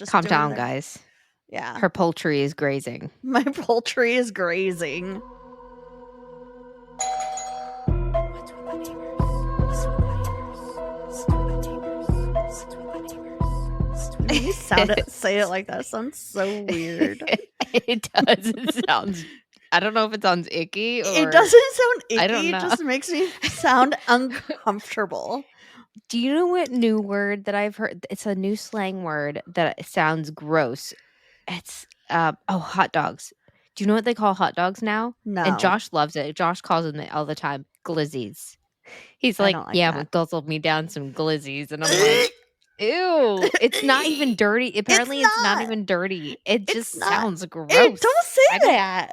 just Calm doing down, their... guys. Yeah. Her poultry is grazing. My poultry is grazing. When you say it like that, sounds so weird. It does. It sounds... I don't know if it sounds icky or... It doesn't sound icky. I don't know. It just makes me sound uncomfortable. Do you know what new word that I've heard? It's a new slang word that sounds gross. It's hot dogs. Do you know what they call hot dogs now? No. And Josh loves it. Josh calls them all the time. Glizzies. He's I like, don't like yeah, that. but guzzled me down some glizzies. And I'm like, ew. It's not even dirty. Apparently it's not even dirty. It just sounds gross. Hey, don't say that.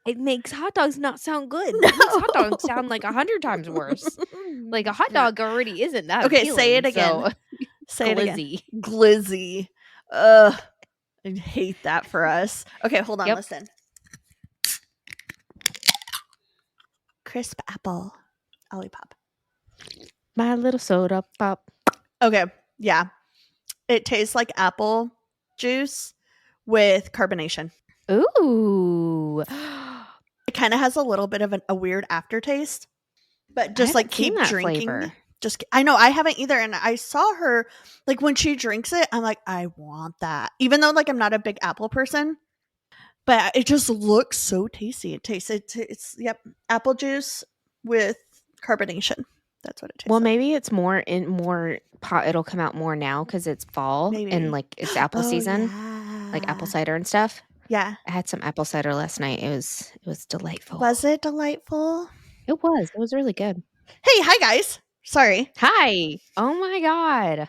It makes hot dogs not sound good. No. It makes hot dogs sound like 100 times worse. Like a hot dog already isn't that appealing. Say it again. So say glizzy. it again. Glizzy. Ugh. I hate that for us. Okay, hold on. Listen. Crisp apple. Lollipop. My little soda pop. Okay, yeah. It tastes like apple juice with carbonation. Ooh. It kind of has a little bit of a weird aftertaste, but just like keep drinking. Flavor. I know I haven't either, and I saw her like when she drinks it, I'm like, I want that. Even though like I'm not a big apple person, but it just looks so tasty. It tastes it's apple juice with carbonation. That's what it tastes. Well, maybe it's more it'll come out more now because it's fall and like it's apple season, like apple cider and stuff. Yeah, I had some apple cider last night. It was delightful. Was it delightful? It was. It was really good. Hey, hi guys. Sorry. Hi. Oh my God.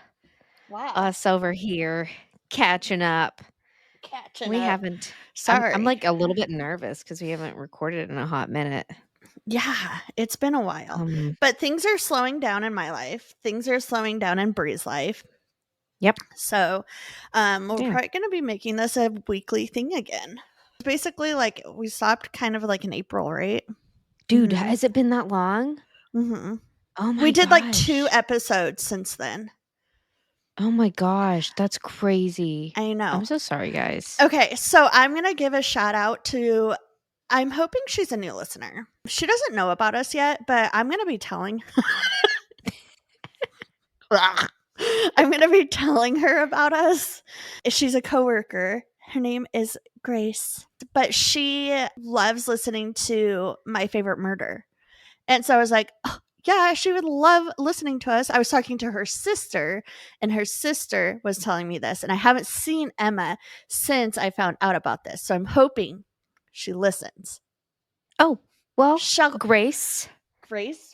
Wow. Us over here catching up. We haven't. Sorry. I'm like a little bit nervous because we haven't recorded in a hot minute. Yeah, it's been a while. But things are slowing down in my life. Things are slowing down in Bree's life. Yep. So we're probably going to be making this a weekly thing again. Basically, like we stopped kind of like in April, right? Dude, has it been that long? Mm-hmm. Oh my gosh. We did like 2 episodes since then. Oh my gosh, that's crazy. I know. I'm so sorry, guys. Okay, so I'm going to give a shout out to... I'm hoping she's a new listener. She doesn't know about us yet, but I'm going to be telling... I'm going to be telling her about us. She's a coworker. Her name is Grace, but she loves listening to My Favorite Murder. And so I was like, oh, yeah, she would love listening to us. I was talking to her sister, and her sister was telling me this. And I haven't seen Emma since I found out about this. So I'm hoping she listens. Oh, well, Grace,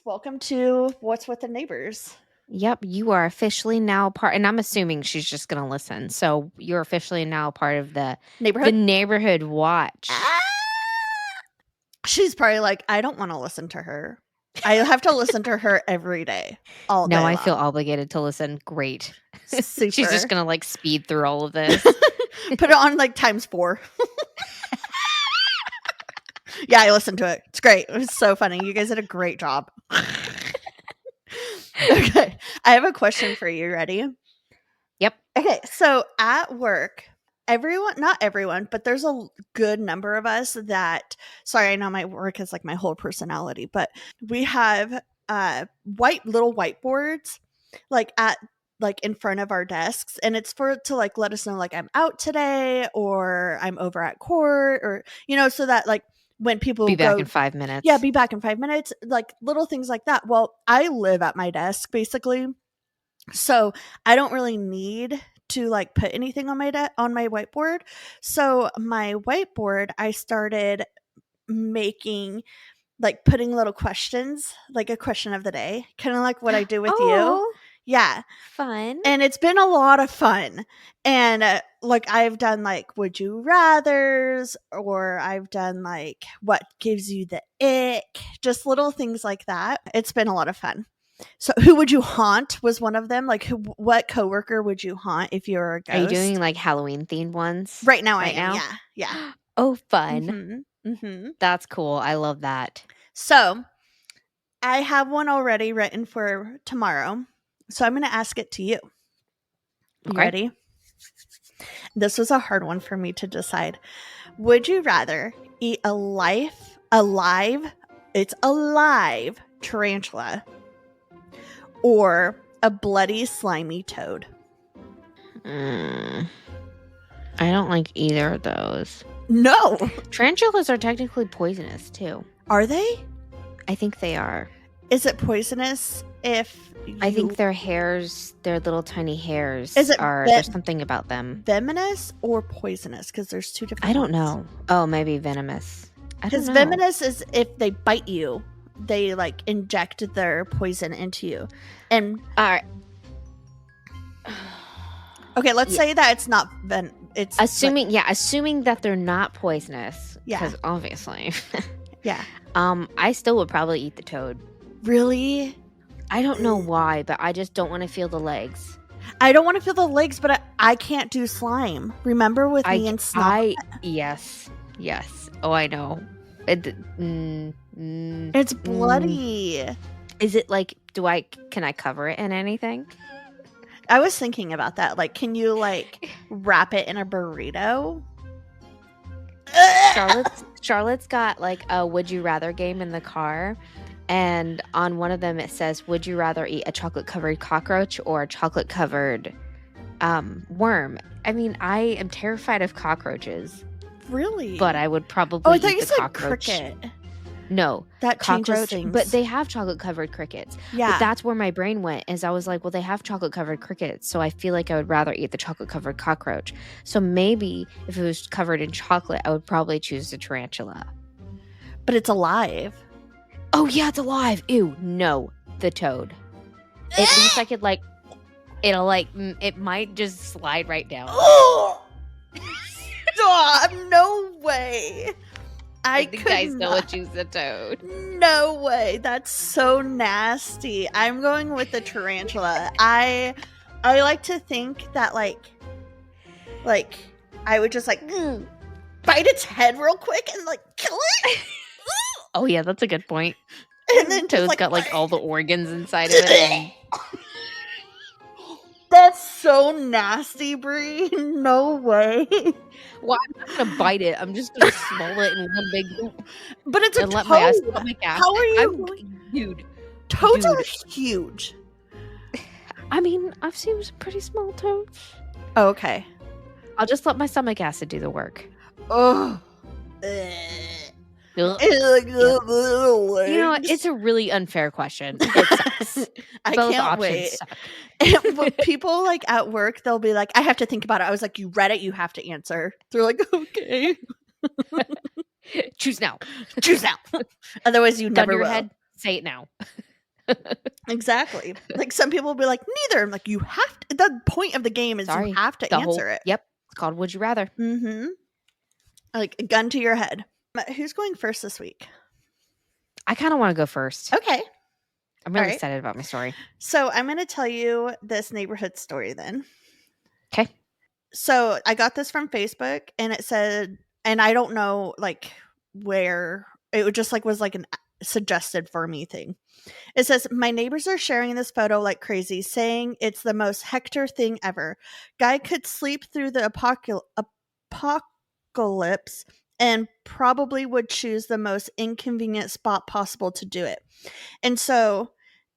welcome to What's with the Neighbors. Yep, you are officially now part, and I'm assuming she's just going to listen. So you're officially now part of the neighborhood watch. She's probably like, I don't want to listen to her. I have to listen to her every day, all day. No, I feel obligated to listen. Great. Super. She's just going to like speed through all of this. Put it on like ×4. Yeah, I listened to it. It's great. It was so funny. You guys did a great job. Okay, I have a question for you. Ready? Yep. Okay, so at work, not everyone, but there's a good number of us that, sorry, I know my work is like my whole personality, but we have little whiteboards like in front of our desks, and it's to like let us know like I'm out today or I'm over at court, or so that like when people be back in 5 minutes. Yeah, be back in 5 minutes, like little things like that. Well, I live at my desk basically, so I don't really need to like put anything on my whiteboard. So my whiteboard, I started making like putting little questions, like a question of the day, kind of like what I do with you. Yeah. Fun. And it's been a lot of fun. And like I've done like would you rathers, or I've done like what gives you the ick, just little things like that. It's been a lot of fun. So who would you haunt was one of them. Like what coworker would you haunt if you were a ghost? Are you doing like Halloween themed ones? Right now I am. Yeah. Oh, fun. Mm-hmm. That's cool. I love that. So I have one already written for tomorrow. So I'm going to ask it to you. You ready? This was a hard one for me to decide. Would you rather eat it's alive tarantula or a bloody slimy toad? I don't like either of those. No. Tarantulas are technically poisonous too. Are they? I think they are. Is it poisonous if I think their hairs, their little tiny hairs, there's something about them. Venomous or poisonous? Because there's two different I don't ones. know. Oh, maybe venomous. I don't know. Because venomous is if they bite you, they like inject their poison into you. And all right. Okay, let's say that it's not it's assuming that they're not poisonous. Yeah. Because obviously. Yeah. I still would probably eat the toad. Really? I don't know why, but I just don't want to feel the legs. I don't want to feel the legs, but I can't do slime. Remember with me and Snob? Yes. Oh, I know. It's bloody. Is it like, can I cover it in anything? I was thinking about that. Like, can you like wrap it in a burrito? Charlotte's got like a would you rather game in the car, and on one of them it says, would you rather eat a chocolate covered cockroach or a chocolate covered worm? I mean, I am terrified of cockroaches. Really? But I would probably I thought eat you the said cockroach. Cricket. No, that cockroach, things. But they have chocolate covered crickets. Yeah, but that's where my brain went. Is I was like, well, they have chocolate covered crickets, so I feel like I would rather eat the chocolate covered cockroach. So maybe if it was covered in chocolate, I would probably choose the tarantula. But it's alive. Oh yeah, it's alive. Ew, no, the toad. At least I could like, it might just slide right down. Stop! No way. I think I still would choose the toad. No way. That's so nasty. I'm going with the tarantula. I like to think that like I would just like bite its head real quick and like kill it. Oh yeah, that's a good point. And then toad's got like all the organs inside of it. That's so nasty, Brie. No way. Well, I'm not gonna bite it. I'm just gonna swallow it in one big loop. But it's a toad. Let my stomach acid. How are you, dude? Toads are huge. I mean, I've seen some pretty small toads. Oh, okay. I'll just let my stomach acid do the work. Oh. You know, it's a really unfair question. It sucks. I Both can't options wait. Suck. People like at work, they'll be like, I have to think about it. I was like, you read it, you have to answer. They're like, okay. Choose now. Choose now. Otherwise you never Gun to your will. head, say it now. Exactly. Like some people will be like, neither. I'm like, you have to. The point of the game is you have to answer it. Yep. It's called Would You Rather. Mm-hmm. Like a gun to your head. Who's going first this week? I kind of want to go first. Okay. I'm really excited about my story. So I'm going to tell you this neighborhood story then. Okay. So I got this from Facebook and it said, and I don't know like where it just like was like an suggested for me thing. It says, my neighbors are sharing this photo like crazy, saying it's the most Hector thing ever. Guy could sleep through the apocalypse and probably would choose the most inconvenient spot possible to do it. And so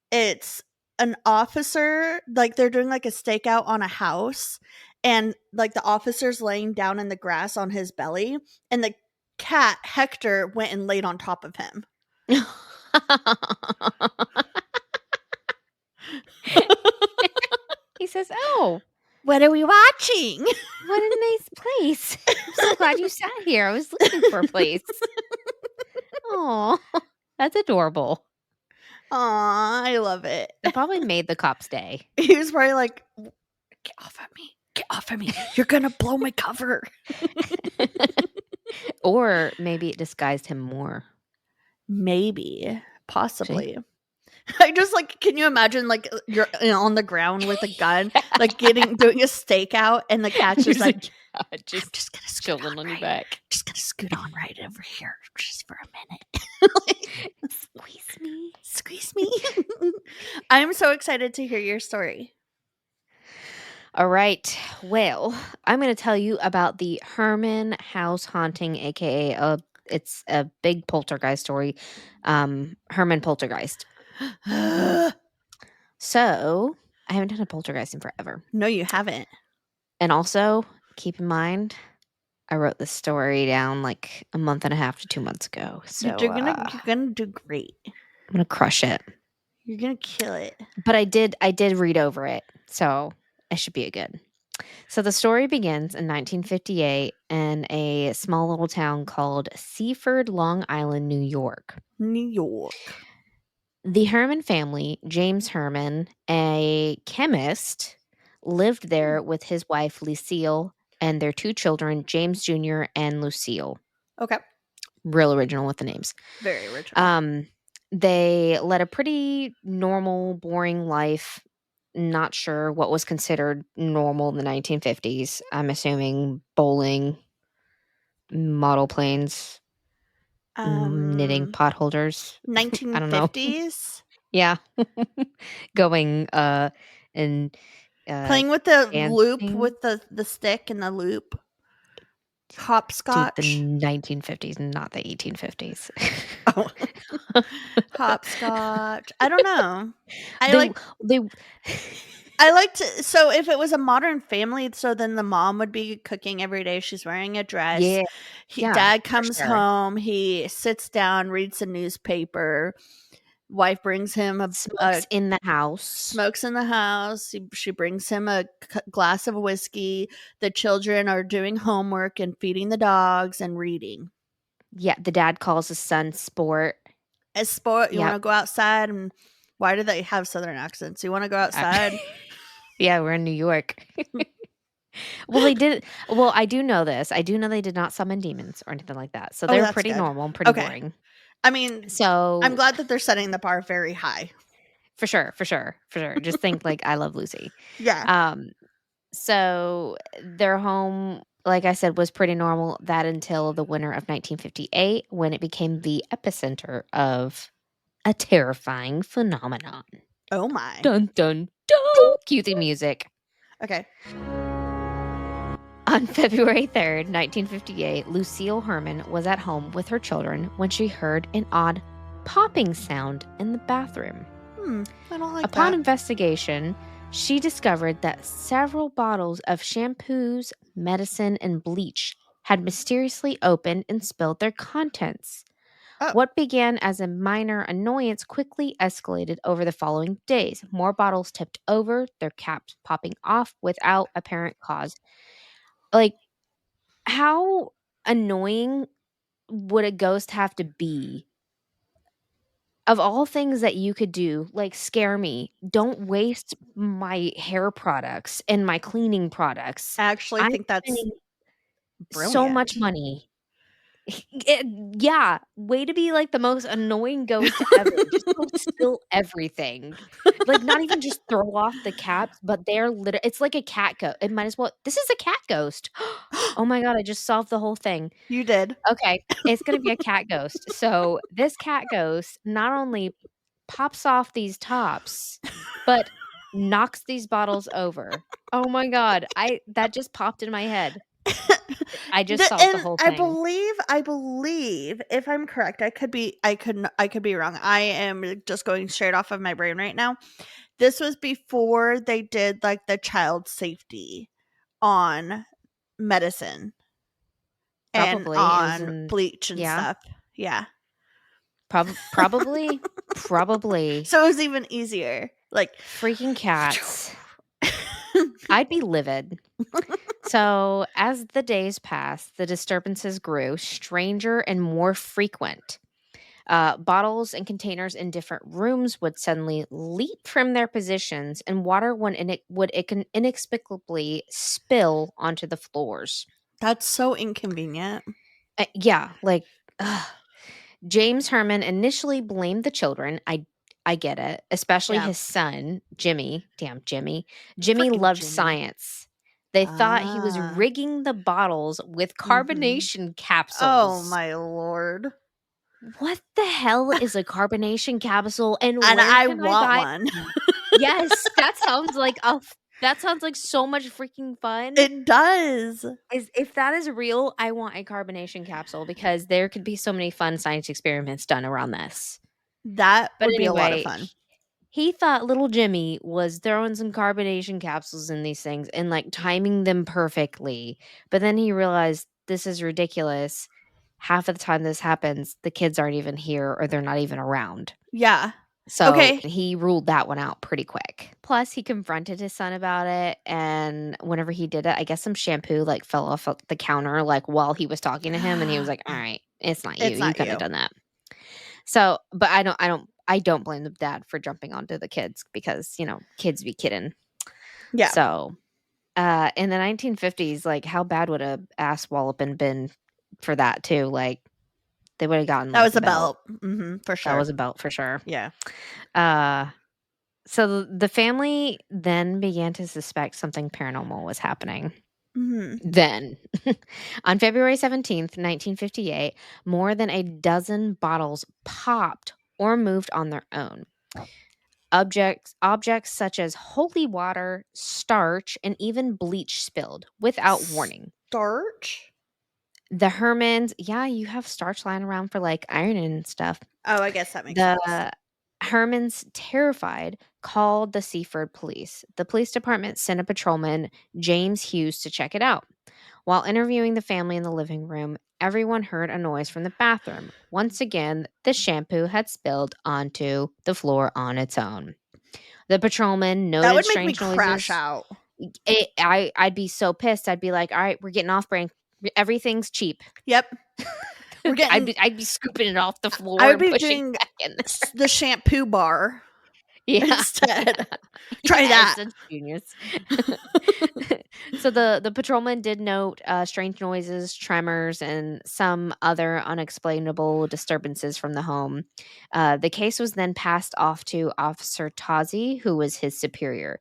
it's an officer, like they're doing like a stakeout on a house, and like the officer's laying down in the grass on his belly, and the cat Hector went and laid on top of him. He says, oh, what are we watching? What a nice place. I'm so glad you sat here. I was looking for a place. Oh, that's adorable. Aw, I love it. It probably made the cop's day. He was probably like, get off of me. Get off of me. You're going to blow my cover. Or maybe it disguised him more. Maybe. Possibly. See? I just like, can you imagine like you're on the ground with a gun, like doing a stakeout, and the cat's just like, just gonna scoot on your back. Just gonna scoot on right over here just for a minute. Squeeze me. I'm so excited to hear your story. All right. Well, I'm going to tell you about the Herrmann house haunting, aka it's a big poltergeist story. Herrmann Poltergeist. So, I haven't done a poltergeist in forever. No, you haven't. And also, keep in mind, I wrote this story down like a month and a half to 2 months ago. So, You're gonna do great. I'm going to crush it. You're gonna kill it. But I did read over it. So, it should be a good. So the story begins in 1958 in a small little town called Seaford, Long Island, New York. New York. The Herrmann family, James Herrmann, a chemist, lived there with his wife Lucille and their 2 children, James Jr. and Lucille. Okay. Real original with the names. Very original. They led a pretty normal, boring life. Not sure what was considered normal in the 1950s. I'm assuming bowling, model planes, knitting pot holders. I don't know. 1950s. Yeah. Going and Playing with the loop dancing. with the stick and the loop. Dude, Hopscotch. the 1950s, not the 1850s. Oh. Hopscotch. I don't know. They I like to. So if it was a modern family, so then the mom would be cooking every day. She's wearing a dress. Yeah. Yeah, Dad for comes sure. home. He sits down, reads the newspaper. Wife brings him Smokes in the house. smokes in the house. She brings him a glass of whiskey. The children are doing homework and feeding the dogs and reading. Yeah, the dad calls his son Sport. A sport. You Yep. want to go outside? And why do they have southern accents? You want to go outside? Yeah, we're in New York. Well, they did. Well, I do know this. I do know they did not summon demons or anything like that. So Oh, they're that's pretty good. normal and pretty Okay. boring. I mean, So I'm glad that they're setting the bar very high. for sure. Just think like I Love Lucy. Yeah. So their home, like I said, was pretty normal. That until the winter of 1958, when it became the epicenter of a terrifying phenomenon. Oh my. Dun dun dun. Cue the music. Okay. On February 3rd, 1958, Lucille Herrmann was at home with her children when she heard an odd popping sound in the bathroom. I don't like Upon that. investigation, she discovered that several bottles of shampoos, medicine, and bleach had mysteriously opened and spilled their contents. Oh. What began as a minor annoyance quickly escalated over the following days. More bottles tipped over, their caps popping off without apparent cause. Like, how annoying would a ghost have to be? Of all things that you could do, like scare me, don't waste my hair products and my cleaning products. I actually I'm think that's spending so brilliant. much money. Yeah, way to be like the most annoying ghost ever. Just go spill everything. Like, not even just throw off the caps, but they're it's like a cat ghost. It might as well. This is a cat ghost. Oh my god, I just solved the whole thing. You did. Okay, it's gonna be a cat ghost. So this cat ghost not only pops off these tops, but knocks these bottles over. Oh my god, that just popped in my head. I just solved the And whole I thing. believe, if I'm correct, I could be wrong. I am just going straight off of my brain right now. This was before they did like the child safety on medicine and Probably on bleach and yeah, stuff. Yeah. probably. So it was even easier. Like Freaking cats. I'd be livid. So, as the days passed, the disturbances grew stranger and more frequent. Bottles and containers in different rooms would suddenly leap from their positions, and water would inexplicably spill onto the floors. That's so inconvenient. Yeah, like ugh. James Herrmann initially blamed the children. I get it, especially Yeah. his son, Jimmy. Damn, Jimmy. Jimmy Frickin' loved Jimmy. science. They thought he was Ah. rigging the bottles with carbonation capsules. Oh my lord. What the hell is a carbonation capsule and And where I can I want buy one. Yes, that sounds like a That sounds like so much freaking fun. It does. If that is real, I want a carbonation capsule because there could be so many fun science experiments done around this. That But would be a lot of anyway, fun. he thought little Jimmy was throwing some carbonation capsules in these things and like timing them perfectly. But then he realized this is ridiculous. Half of the time this happens, the kids aren't even here or they're not even around. Yeah. So Okay. he ruled that one out pretty quick. Plus, he confronted his son about it. And whenever he did it, I guess some shampoo like fell off of the counter like while he was talking to him. And he was like, all right, it's not you. It's You not couldn't have you. done that. So, but I don't blame the dad for jumping onto the kids because, kids be kidding. Yeah. So, in the 1950s, like how bad would a ass walloping been for that too? Like they would have gotten That like was a belt. For sure. That was a belt for sure. Yeah. So the family then began to suspect something paranormal was happening. Then, on February 17th, 1958, more than a dozen bottles popped or moved on their own. Objects such as holy water, starch, and even bleach spilled without warning. Starch? The Herrmanns, yeah, you have starch lying around for like ironing and stuff. Oh, I guess that makes sense. The Hermans, terrified, called the Seaford police. The police department sent a patrolman, James Hughes, to check it out. While interviewing the family in the living room, everyone heard a noise from the bathroom. Once again, the shampoo had spilled onto the floor on its own. The patrolman noted That would make me strange crash noises. out. I'd be so pissed. I'd be like, all right, we're getting off brand. Everything's cheap. Yep. We're getting. I'd be scooping it off the floor I would and be pushing doing it back in there. the shampoo bar Yeah. instead. Try that. Such genius. So the patrolman did note strange noises, tremors, and some other unexplainable disturbances from the home. The case was then passed off to Officer Tazi, who was his superior.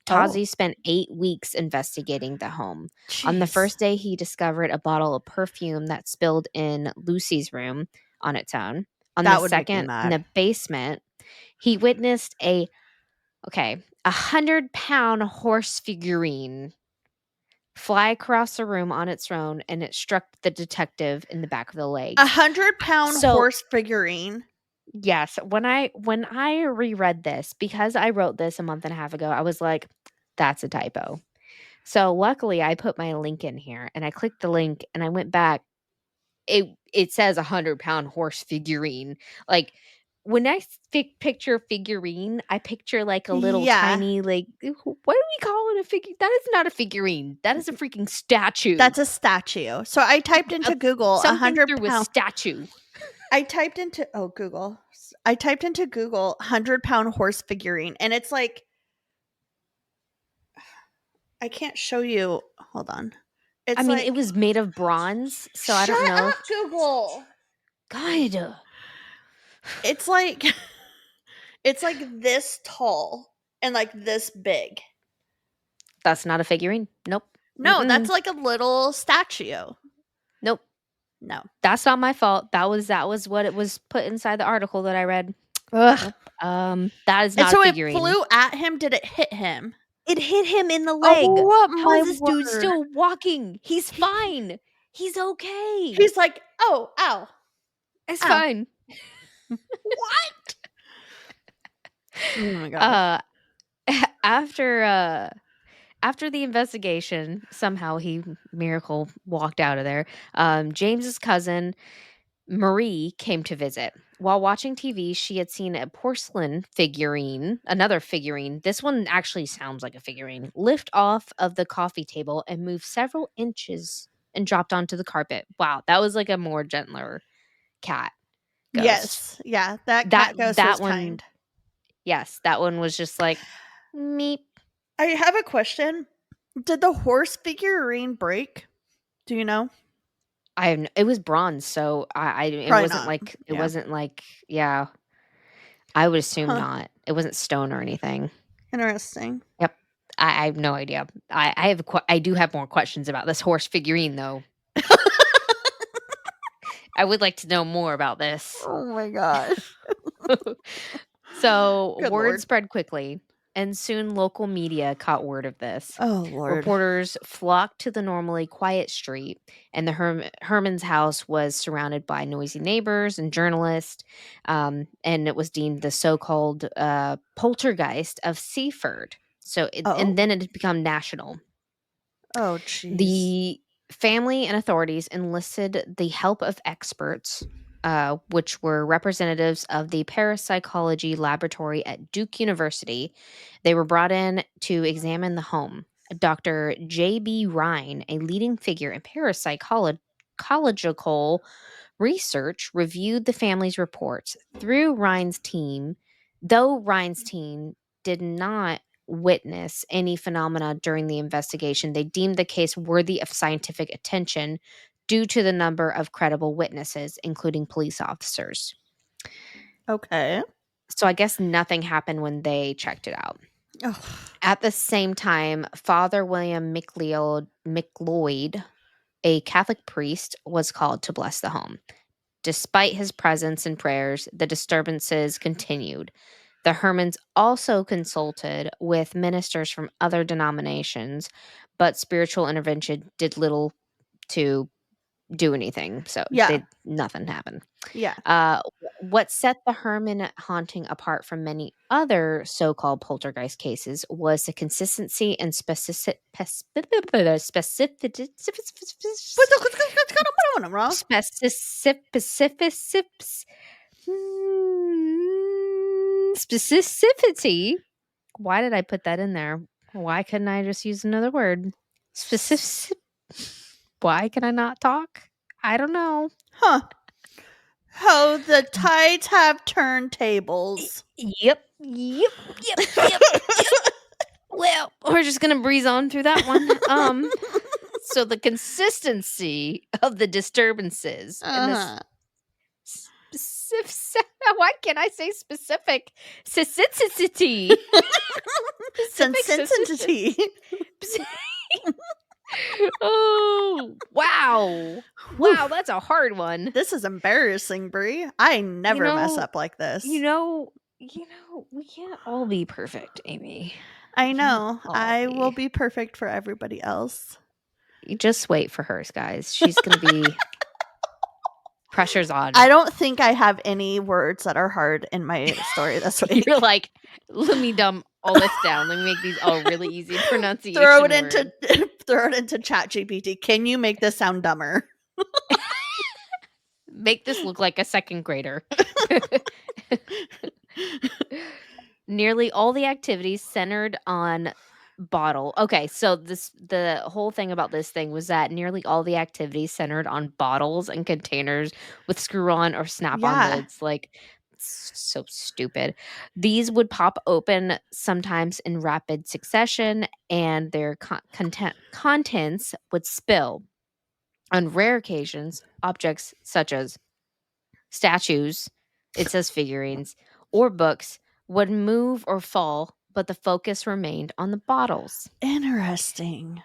Tazi spent 8 weeks investigating the home. Jeez. On the first day, he discovered a bottle of perfume that spilled in Lucy's room on its own. On That the would make me second, in mad. the basement, he witnessed a 100-pound horse figurine fly across the room on its own, and it struck the detective in the back of the leg. 100-pound horse figurine. Yes, when I reread this, because I wrote this a month and a half ago, I was like, that's a typo. So luckily I put my link in here and I clicked the link and I went back. It says 100-pound horse figurine. Like when I picture figurine, I picture like a little tiny, like, what do we call it? A figure? That is not a figurine. That is a freaking statue. That's a statue. So I typed into Google something 100 through a statue. I typed into Google 100-pound horse figurine, and it's like, I can't show you. Hold on. It's it was made of bronze, so I don't know. Shut up, Google. God. It's like this tall and like this big. That's not a figurine. Nope. No, that's like a little statue. Nope. No. That's not my fault. That was what it was put inside the article that I read. Ugh. Nope. That is not a figurine. It flew at him. Did it hit him? It hit him in the leg. Oh, how is this dude still walking? He's fine. He's okay. He's like, oh, ow. It's fine. What? Oh my god. After the investigation, somehow he miracle walked out of there. James's cousin Marie came to visit. While watching TV, she had seen a porcelain figurine, another figurine. This one actually sounds like a figurine, lift off of the coffee table and move several inches and dropped onto the carpet. Wow, that was like a more gentler cat ghost. Yes. Yeah, that cat ghost was kind. Yes, that one was just like, meep. I have a question. Did the horse figurine break? Do you know? It was bronze, so it wasn't like yeah. I would assume not. It wasn't stone or anything. Interesting. Yep. I have no idea. I do have more questions about this horse figurine though. I would like to know more about this. Oh my gosh. So Good word Lord. spread quickly. and soon local media caught word of this. Oh, Lord. Reporters flocked to the normally quiet street, and the Herman's house was surrounded by noisy neighbors and journalists, and it was deemed the so-called poltergeist of Seaford. And then it had become national. Oh, jeez. The family and authorities enlisted the help of experts, which were representatives of the parapsychology laboratory at Duke University. They were brought in to examine the home. Dr. J.B. Rhine, a leading figure in parapsychological research, reviewed the family's reports. Though Rhine's team did not witness any phenomena during the investigation, they deemed the case worthy of scientific attention due to the number of credible witnesses, including police officers. Okay. So I guess nothing happened when they checked it out. Ugh. At the same time, Father William McLeod, a Catholic priest, was called to bless the home. Despite his presence and prayers, the disturbances continued. The Herrmanns also consulted with ministers from other denominations, but spiritual intervention did little to do anything. So Yeah. nothing happened. Yeah. What set the Herrmann haunting apart from many other so-called poltergeist cases was the consistency and specificity. Why did I put that in there? Why couldn't I just use another word? Specific. Why can I not talk? I don't know. Huh. Oh, the tides have turned tables. Yep. Well, we're just gonna breeze on through that one. So the consistency of the disturbances and the specific. Why can't I say specific? Sensitivity. Sensitivity. Oh, wow. Wow, that's a hard one. This is embarrassing, Brie. I never mess up like this. You know, we can't all be perfect, Amy. I know. I will be perfect for everybody else. You just wait for hers, guys. She's going to be pressure's on. I don't think I have any words that are hard in my story this week. You're like, let me dumb all this down. Let me make these all really easy pronunciation throw it words. into ChatGPT. Can you make this sound dumber? Make this look like a second grader. Nearly all the activities centered on bottle. Okay, so the whole thing about this thing was that nearly all the activities centered on bottles and containers with screw-on or snap-on lids. Like, so stupid. These would pop open sometimes in rapid succession, and their contents would spill. On rare occasions, objects such as statues, it says figurines, or books would move or fall, but the focus remained on the bottles. Interesting.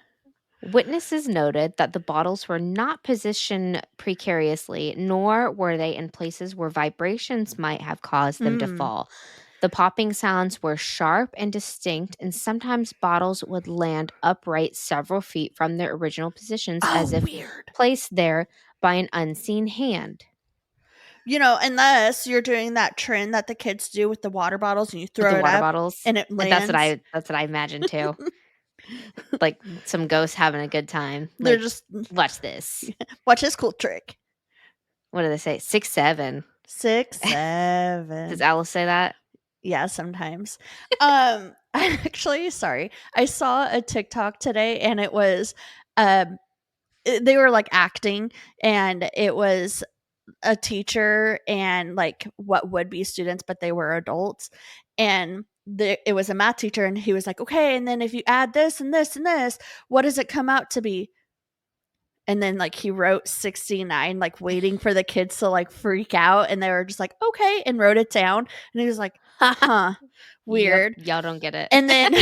Witnesses noted that the bottles were not positioned precariously, nor were they in places where vibrations might have caused them to fall. The popping sounds were sharp and distinct, and sometimes bottles would land upright several feet from their original positions as if placed there by an unseen hand. You know, unless you're doing that trend that the kids do with the water bottles and you throw it up bottles, and it lands. That's what I imagine too. Like some ghosts having a good time. They're like, just watch this. Watch this cool trick. What do they say? 6, 7. 6, 7. Does Alice say that? Yeah, sometimes. Actually, sorry. I saw a TikTok today and it was they were like acting and it was a teacher and like what would be students, but they were adults. And it was a math teacher and he was like, okay, and then if you add this and this and this, what does it come out to be? And then like he wrote 69, like waiting for the kids to like freak out. And they were just like, okay, and wrote it down. And he was like, huh, weird. Yep, y'all don't get it. And then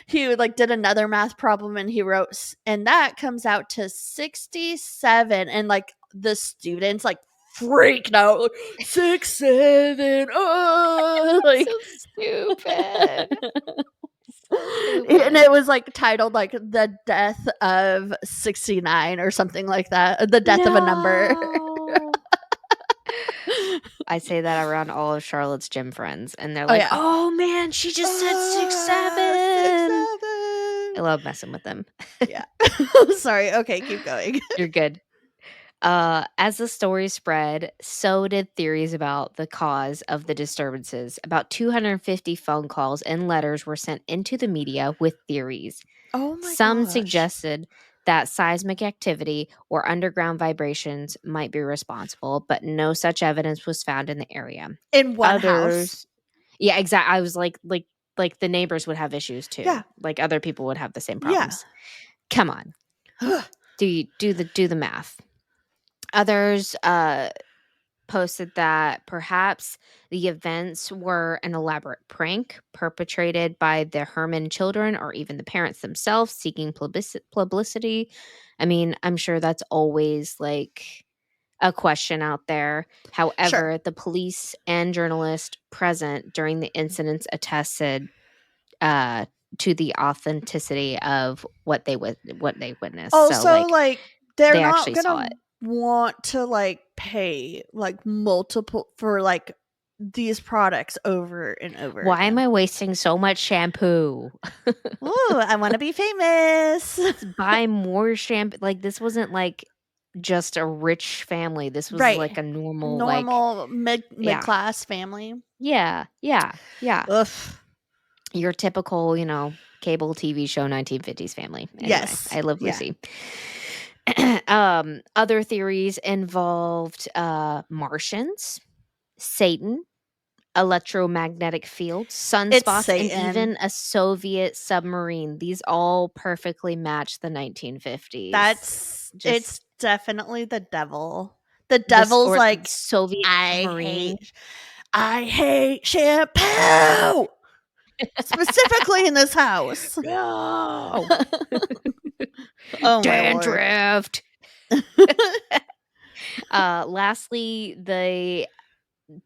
he like did another math problem and he wrote, and that comes out to 67. And like the students like freaked out. Like, 6, 7, like So stupid. So and it was like titled like the death of 69 or something like that. The death of a number. No. I say that around all of Charlotte's gym friends, and they're Oh, like, yeah. "Oh man, she just said 6'7". 6, I love messing with them. 7. Yeah. Sorry. Okay, keep going. You're good. As the story spread, so did theories about the cause of the disturbances. About 250 phone calls and letters were sent into the media with theories. Oh my Some gosh. suggested that seismic activity or underground vibrations might be responsible, but no such evidence was found in the area. In one house. Yeah, exactly. I was like the neighbors would have issues too. Yeah. Like other people would have the same Yeah. problems. Come on, do the math. Others posted that perhaps the events were an elaborate prank perpetrated by the Herrmann children or even the parents themselves seeking publicity. I mean, I'm sure that's always like a question out there. However, Sure. the police and journalists present during the incidents attested to the authenticity of what they witnessed. Also, So like like they're they not actually saw gonna it. want to like pay like multiple for like these products over and over Why am again. I wasting so much shampoo? Ooh, I want to be famous. Buy more shampoo. Like this wasn't like just a rich family. This was Right. like a normal Normal mid yeah. class family. Yeah. Ugh. Your typical, cable TV show 1950s family. Anyway, Yes. I love Yeah. Lucy. Other theories involved Martians, Satan, electromagnetic fields, sunspots, and even a Soviet submarine. These all perfectly match the 1950s. It's definitely the devil. The devil's or like, Soviet submarine. I hate shampoo. Specifically in this house. No. Oh my lord. Dandruff. Lastly, the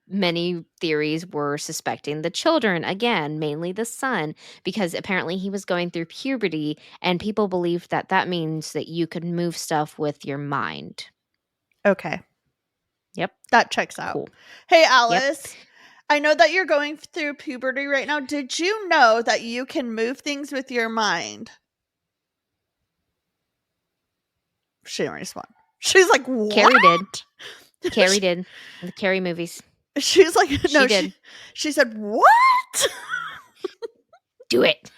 many theories were suspecting the children, again, mainly the son, because apparently he was going through puberty, and people believed that that means that you could move stuff with your mind. Okay. Yep. That checks out. Cool. Hey, Alice. Yep. I know that you're going through puberty right now. Did you know that you can move things with your mind? She didn't respond. She's like, what? Carrie did. Carrie did. The Carrie movies. She's like, no, she did. She said, what? Do it.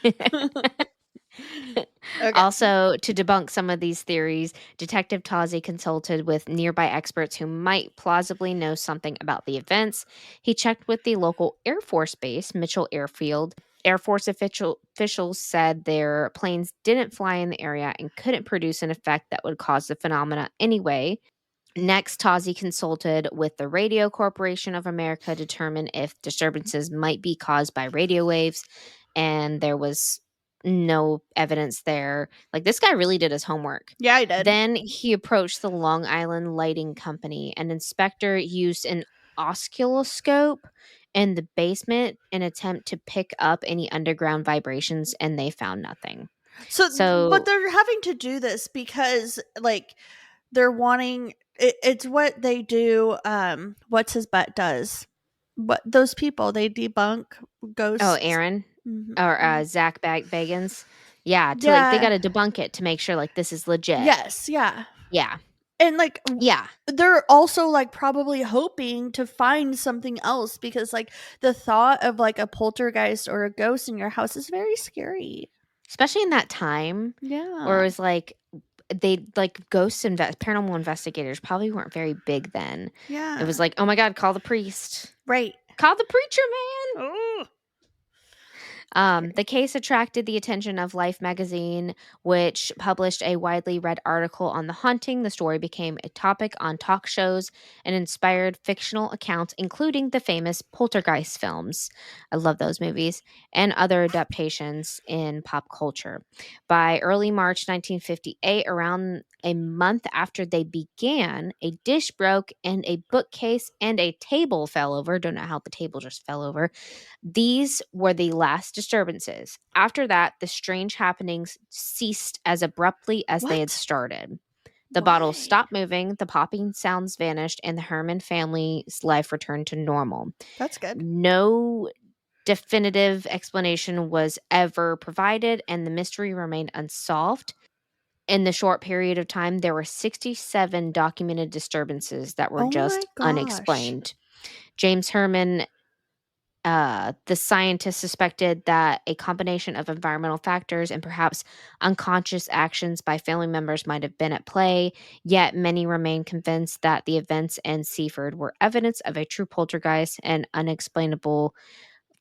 Okay. Also, to debunk some of these theories, Detective Tozzi consulted with nearby experts who might plausibly know something about the events. He checked with the local Air Force base, Mitchell Airfield. Air Force officials said their planes didn't fly in the area and couldn't produce an effect that would cause the phenomena anyway. Next, Tozzi consulted with the Radio Corporation of America to determine if disturbances might be caused by radio waves, and there was no evidence there. Like, this guy really did his homework. Yeah, he did. Then he approached the Long Island Lighting Company. An inspector used an oscilloscope in the basement in an attempt to pick up any underground vibrations, and they found nothing. But they're having to do this because, like, they're wanting... It's what they do. What's his butt does? What those people, they debunk ghosts. Oh, Aaron? Mm-hmm. Or Zach Bagans. Yeah, like they got to debunk it to make sure like this is legit. Yes, yeah. Yeah. And like yeah, they're also like probably hoping to find something else because like the thought of like a poltergeist or a ghost in your house is very scary. Especially in that time. Yeah. Where it was like they like paranormal investigators probably weren't very big then. Yeah. It was like, oh my God, call the priest. Right. Call the preacher, man. The case attracted the attention of Life magazine, which published a widely read article on the haunting. The story became a topic on talk shows and inspired fictional accounts, including the famous Poltergeist films. I love those movies, and other adaptations in pop culture. By early March 1958, around a month after they began, a dish broke and a bookcase and a table fell over. Don't know how the table just fell over. These were the last disturbances. After that, the strange happenings ceased as abruptly as they had What? started. The bottles Why? stopped moving, the popping sounds vanished, and the Herrmann family's life returned to normal. That's good. No definitive explanation was ever provided, and the mystery remained unsolved. In the short period of time, there were 67 documented disturbances that were Oh my just gosh. unexplained. James Herman, the scientists suspected that a combination of environmental factors and perhaps unconscious actions by family members might have been at play, yet many remain convinced that the events in Seaford were evidence of a true poltergeist and unexplainable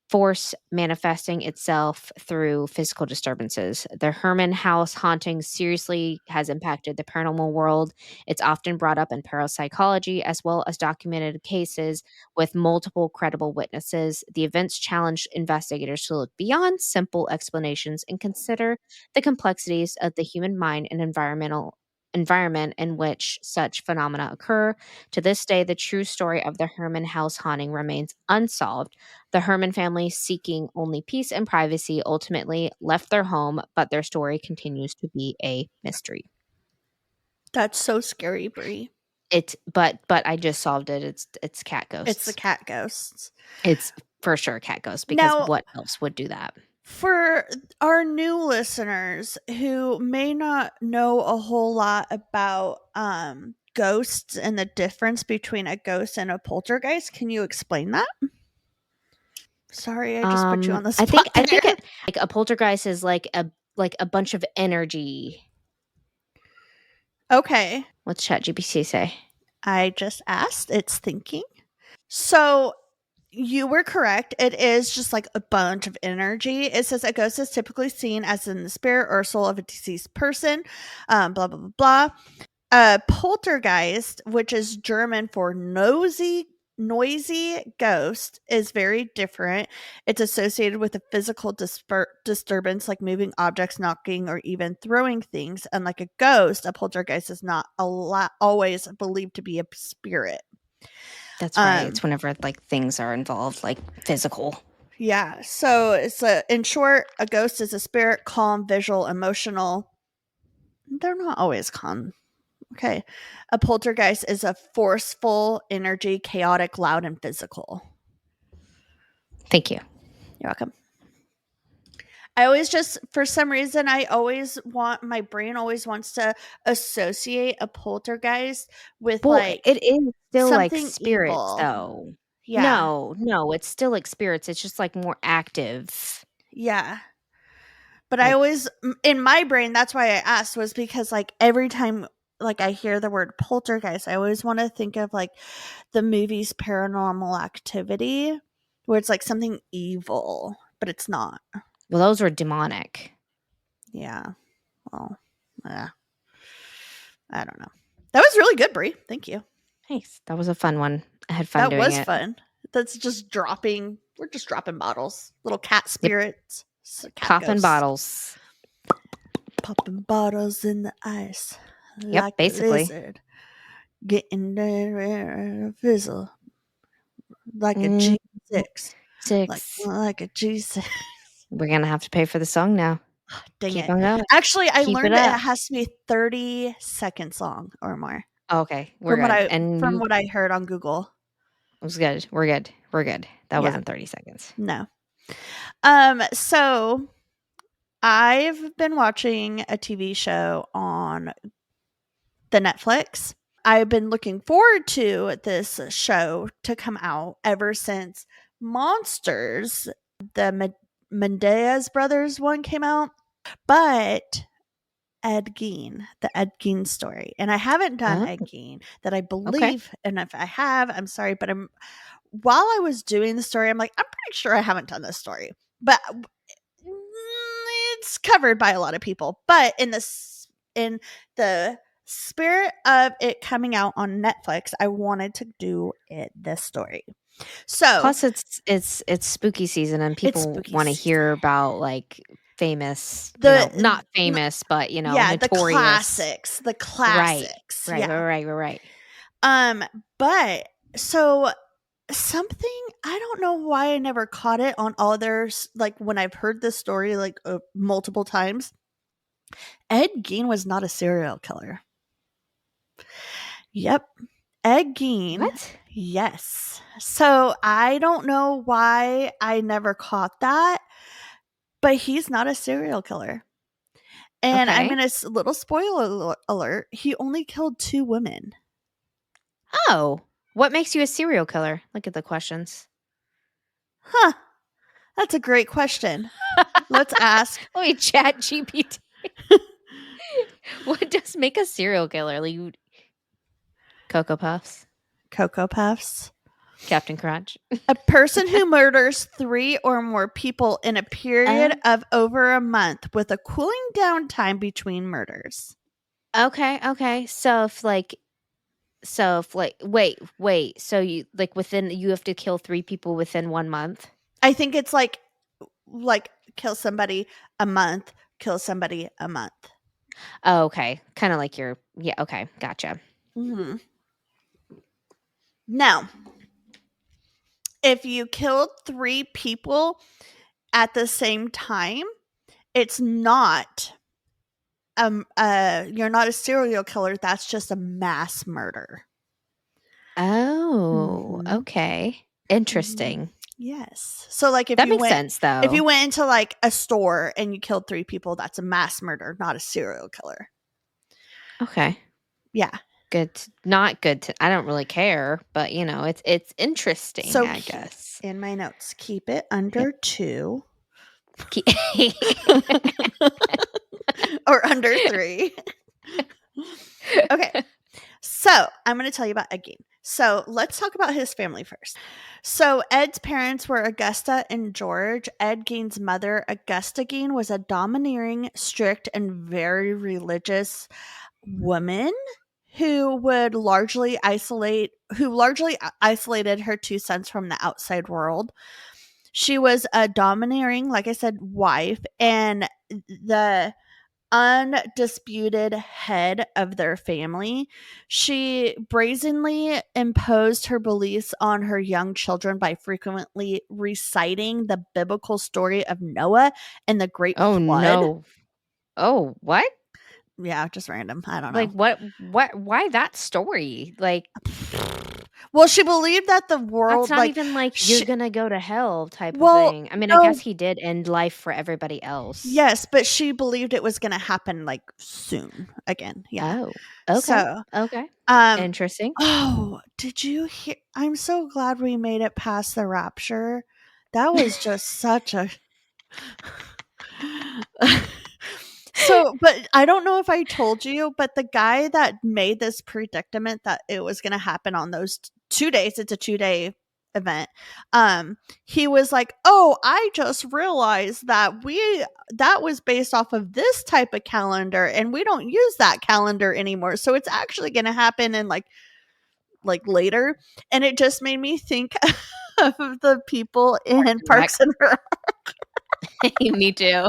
force manifesting itself through physical disturbances. The Herman house haunting seriously has impacted the paranormal world. It's often brought up in parapsychology as well as documented cases with multiple credible witnesses. The events challenge investigators to look beyond simple explanations and consider the complexities of the human mind and environment in which such phenomena occur. To this day, the true story of the Herman house haunting remains unsolved. The Herman family, seeking only peace and privacy, ultimately left their home, but their story continues to be a mystery. That's so scary, Brie. But I just solved it. It's cat It's the ghosts. cat ghosts. It's for sure cat ghosts because Now, what else would do that? for our new listeners who may not know a whole lot about ghosts and the difference between a ghost and a poltergeist, can you explain that? Sorry, I just put you on the I think spot I think there. it like a poltergeist is like a bunch of energy. Okay. What's ChatGPT say? I just asked. It's thinking. So you were correct. It is just like a bunch of energy. It says a ghost is typically seen as in the spirit or soul of a deceased person. Blah blah blah blah. Poltergeist, which is German for noisy ghost, is very different. It's associated with a physical disturbance like moving objects, knocking, or even throwing things. Unlike a ghost, a poltergeist is not always believed to be a spirit. That's right. It's whenever like things are involved, like physical. Yeah. So in short, a ghost is a spirit, calm, visual, emotional. They're not always calm. Okay. A poltergeist is a forceful energy, chaotic, loud, and physical. Thank you. You're welcome. I always just, for some reason, my brain always wants to associate a poltergeist with Well, like it is still like something spirits evil. though. Yeah. No, it's still like spirits. It's just like more active. Yeah. But I Like, always, in my brain, that's why I asked, was because like every time like I hear the word poltergeist, I always want to think of like the movies Paranormal Activity, where it's like something evil, but it's not. well, those were demonic. Yeah. Well, yeah. I don't know. That was really good, Brie. Thank you. Nice. That was a fun one. I had fun That doing was it. fun. That's just dropping. We're just dropping bottles. Little cat Yep. spirits. Cat Popping ghosts. bottles. Popping bottles in the ice. Yep, Like basically. a lizard. Getting there fizzle. Like a G6. Six. Like a G6. We're gonna have to pay for the song now. Dang Keep it. on going. Actually, I Keep it learned that up. it has to be 30 seconds long or more. Okay, we're good. And From you what I heard on Google. it was good. We're good. We're good. That Yeah. wasn't 30 seconds. No. So I've been watching a TV show on the Netflix. I've been looking forward to this show to come out ever since Monsters, the Mendez brothers one came out. But Ed Gein, the Ed Gein story. And I haven't done Oh, Ed Gein that I okay. believe, and if I have, I'm sorry, while I was doing the story, I'm like, I'm pretty sure I haven't done this story. But gets covered by a lot of people, but in the spirit of it coming out on Netflix, I wanted to do this story. So Plus, it's spooky season, and it's people spooky want to season. hear about like famous, The not famous, but yeah, the notorious. classics, the Right, classics. right, Yeah. right, right, right, right. But so something, I don't know why I never caught it on others, like when I've heard this story like multiple times. Ed Gein was not a serial killer. Yep. Ed Gein. What? Yes. So I don't know why I never caught that, but he's not a serial killer. And I'm Okay. going to little spoiler alert, he only killed 2 women. Oh, what makes you a serial killer? Look at the questions. Huh. That's a great question. Let's ask. Let me chat GPT. What does make a serial killer? Like Cocoa Puffs, Cocoa Puffs. Captain Crunch. A person who murders 3 or more people in a period of over a month with a cooling down time between murders. Okay. So if wait. So you you have to kill 3 people within 1 month? I think it's like kill somebody a month, kill somebody a month. Oh, okay. Kind of like okay, gotcha. Mm-hmm. Now, if you killed 3 people at the same time, it's not you're not a serial killer. That's just a mass murder. Oh, Mm-hmm. okay. Interesting. Yes. So like That makes sense though. if you went into like a store and you killed 3 people, that's a mass murder, not a serial killer. Okay. Yeah. Not good to, I don't really care, but it's interesting, So I guess. in my notes, keep it under 2 or under 3. Okay. So I'm going to tell you about Ed Gein. So let's talk about his family first. So Ed's parents were Augusta and George. Ed Gein's mother, Augusta Gein, was a domineering, strict, and very religious woman who largely isolated her 2 sons from the outside world. She was a domineering, like I said, wife, and the undisputed head of their family. She brazenly imposed her beliefs on her young children by frequently reciting the biblical story of Noah and the Great Oh Flood. no. Oh, what? Yeah, just random. I don't Like know. why that story? Like Well, she believed that the that's world, not like, even like you're gonna go to hell type of well, thing. I mean, I no, guess he did end life for everybody else. yes, but she believed it was going to happen like soon again. Yeah. Oh, okay. So, Okay. um, Interesting. oh, did you hear? I'm so glad we made it past the rapture. That was just such a. So, but I don't know if I told you, but the guy that made this predicament that it was going to happen on those 2 days, it's a 2-day event. He was like, "Oh, I just realized that that was based off of this type of calendar and we don't use that calendar anymore. So it's actually going to happen in like later." And it just made me think of the people in Parks and Rec. Me too.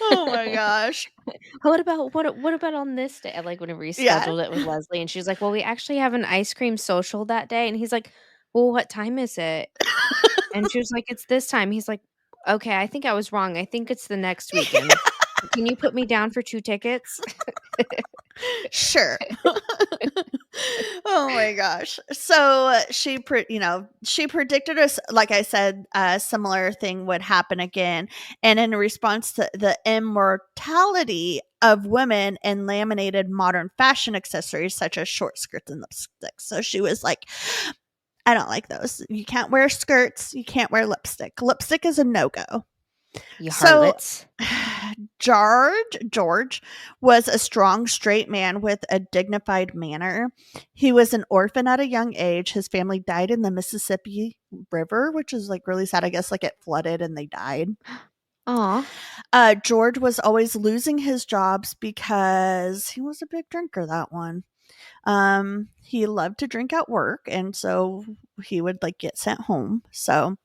Oh my gosh. What about on this day? Like when we Yeah. scheduled it with Leslie, and she's like, "Well, we actually have an ice cream social that day," and he's like, "Well, what time is it?" And she was like, "It's this time." He's like, "Okay, I think I was wrong. I think it's the next weekend. Can you put me down for 2 tickets?" Sure. Oh my gosh. So she predicted us, like I said, a similar thing would happen again, and in response to the immortality of women in laminated modern fashion accessories such as short skirts and lipstick. So she was like, I don't like those. You can't wear skirts, you can't wear lipstick. Lipstick is a no-go. You So harlots. George was a strong, straight man with a dignified manner. He was an orphan at a young age. His family died in the Mississippi River, which is like really sad. I guess like it flooded and they died. Aw. George was always losing his jobs because he was a big drinker, that one. He loved to drink at work, and so he would like get sent home. So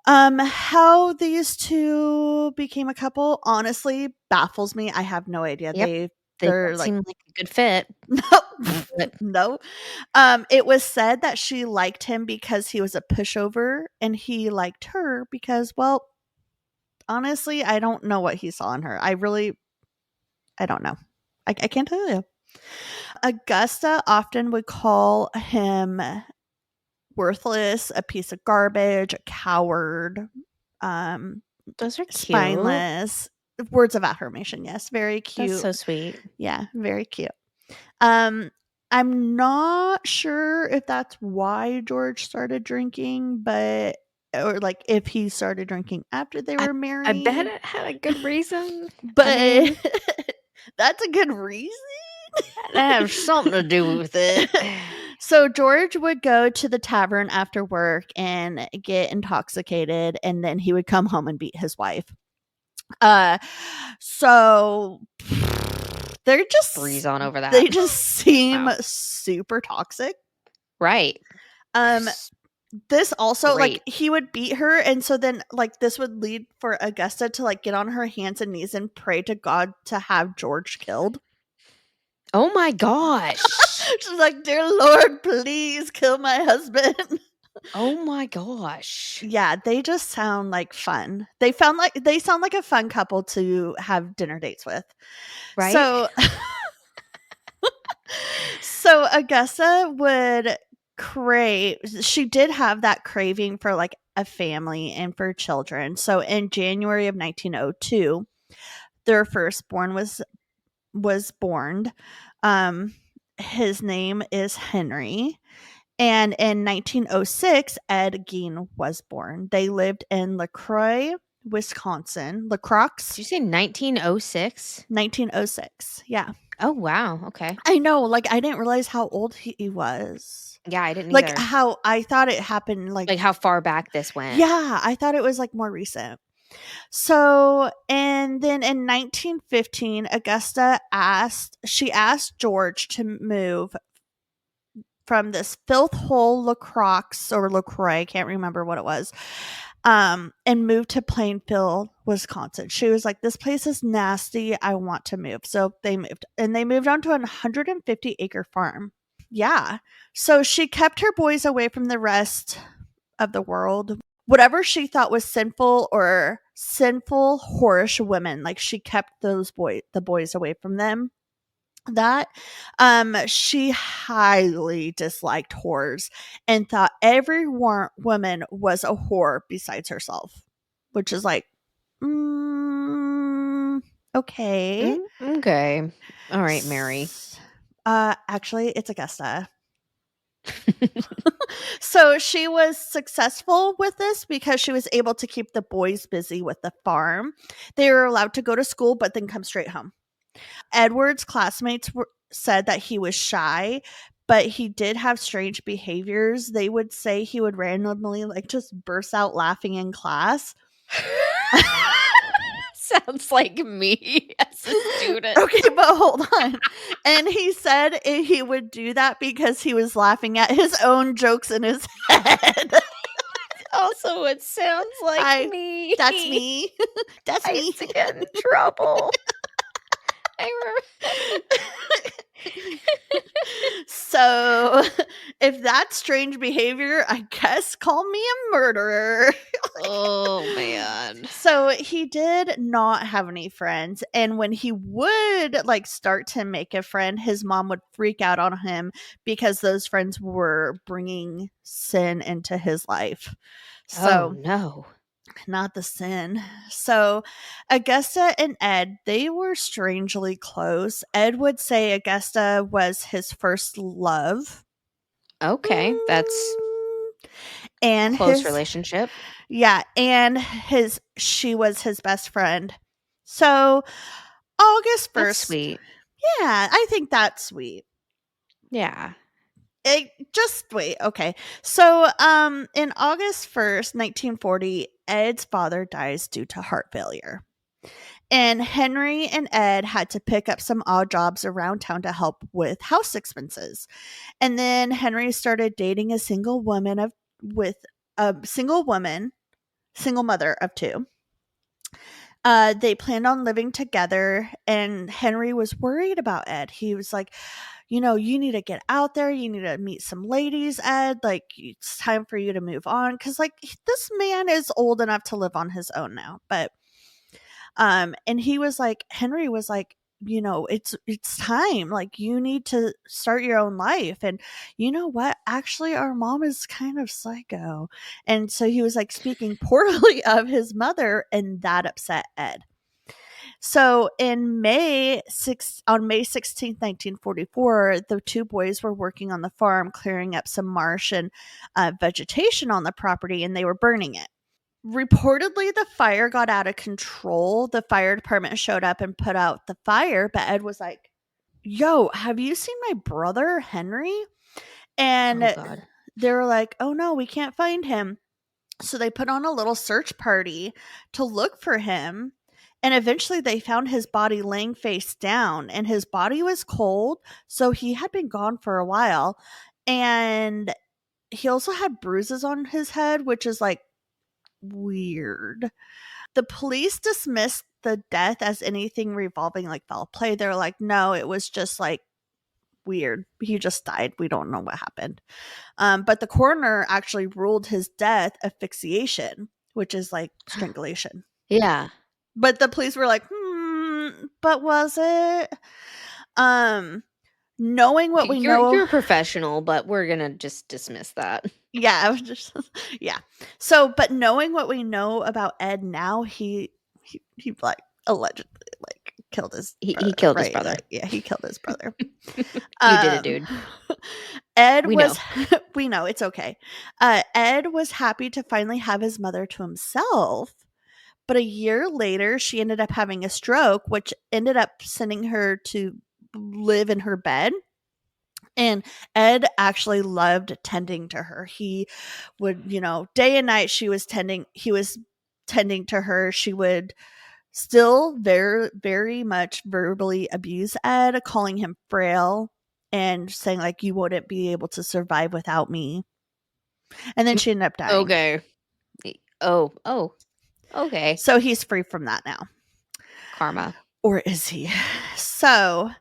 how these two became a couple honestly baffles me. I have no idea. Yep. They They're don't like seem like a good fit. no. But No. It was said that she liked him because he was a pushover and he liked her because, well, honestly, I don't know what he saw in her. I don't know. I can't tell you. Augusta often would call him worthless, a piece of garbage, a coward, um, those are cute. spineless. Words of affirmation, yes. Very cute. That's so sweet. Yeah, very cute. I'm not sure if that's why George started drinking, but or like if he started drinking after they were married. I bet it had a good reason. But I mean, that's a good reason. that has something to do with it. So George would go to the tavern after work and get intoxicated, and then he would come home and beat his wife. So they're just Breeze on over that. They just seem Wow. super toxic. Right. This also Great. like he would beat her, and so then like this would lead for Augusta to like get on her hands and knees and pray to God to have George killed. Oh my gosh. She's like, "Dear Lord, please kill my husband." Oh my gosh. Yeah, they just sound like fun. They sound like a fun couple to have dinner dates with. Right? So Augusta would crave, she did have that craving for like a family and for children. So in January of 1902, their firstborn was born. His name is Henry. And in 1906, Ed Gein was born. They lived in LaCroix, Wisconsin. LaCroix? Did you say 1906? 1906. Yeah. Oh, wow. Okay. I know. Like, I didn't realize how old he was. Yeah, I didn't Like, either. how I thought it happened. Like how far back this went. Yeah, I thought it was like more recent. So, and then in 1915, Augusta asked George to move from this filth hole LaCroix or LaCroix, I can't remember what it was, and moved to Plainfield, Wisconsin. She was like, "This place is nasty. I want to move." So they moved, and they moved onto a 150-acre farm. Yeah. So she kept her boys away from the rest of the world. Whatever she thought was sinful or sinful, whorish women, like she kept the boys away from them. That she highly disliked whores and thought every woman was a whore besides herself, which is like, okay. Okay. All right, Mary. Actually, it's Augusta. So she was successful with this because she was able to keep the boys busy with the farm. They were allowed to go to school, but then come straight home. Edward's classmates said that he was shy, but he did have strange behaviors. They would say he would randomly like just burst out laughing in class. Sounds like me as a student. Okay, but hold on. And he said he would do that because he was laughing at his own jokes in his head. Also, it sounds like me. That's me. That's I me. used to get in trouble. So, if that's strange behavior, I guess call me a murderer. Oh, man. So, he did not have any friends. And when he would like start to make a friend, his mom would freak out on him because those friends were bringing sin into his life. So, oh, no. Not the sin. So, Augusta and Ed, they were strangely close. Ed would say Augusta was his first love. Okay, that's and close relationship. Yeah, and she was his best friend. So, August 1st. That's sweet. Yeah, I think that's sweet. Yeah. Just wait. Okay. So, in August 1st, 1940, Ed's father dies due to heart failure. And Henry and Ed had to pick up some odd jobs around town to help with house expenses. And then Henry started dating with a single mother of two. They planned on living together, and Henry was worried about Ed. He was like, you need to get out there. You need to meet some ladies, Ed. Like, it's time for you to move on. Cause, like, this man is old enough to live on his own now. But, and Henry was like, it's time. Like, you need to start your own life. And you know what? Actually, our mom is kind of psycho. And so he was like speaking poorly of his mother, and that upset Ed. So on May 16th, 1944, the two boys were working on the farm, clearing up some marsh and vegetation on the property, and they were burning it. Reportedly, the fire got out of control. The fire department showed up and put out the fire, but Ed was like, "Yo, have you seen my brother, Henry?" Oh And God. they were like, "Oh no, we can't find him." So they put on a little search party to look for him. And eventually they found his body laying face down, and his body was cold. So he had been gone for a while. And he also had bruises on his head, which is like weird. The police dismissed the death as anything revolving like foul play. They're like, no, it was just like weird. He just died. We don't know what happened. But the coroner actually ruled his death asphyxiation, which is like strangulation. Yeah. But the police were like, but was it? Knowing what we know. You're a professional, but we're gonna just dismiss that. Yeah, I was just, yeah. So, but knowing what we know about Ed now, he like allegedly like killed his brother, He killed his right? brother. Like, yeah, he killed his brother. You did it, dude. Ed We was, know. we know it's okay. Ed was happy to finally have his mother to himself. But a year later, she ended up having a stroke, which ended up sending her to live in her bed. And Ed actually loved tending to her. He would, day and night he was tending to her. She would still very, very much verbally abuse Ed, calling him frail and saying like, you wouldn't be able to survive without me. And then she ended up dying. Okay. Oh. Okay. So he's free from that now. Karma. Or is he? So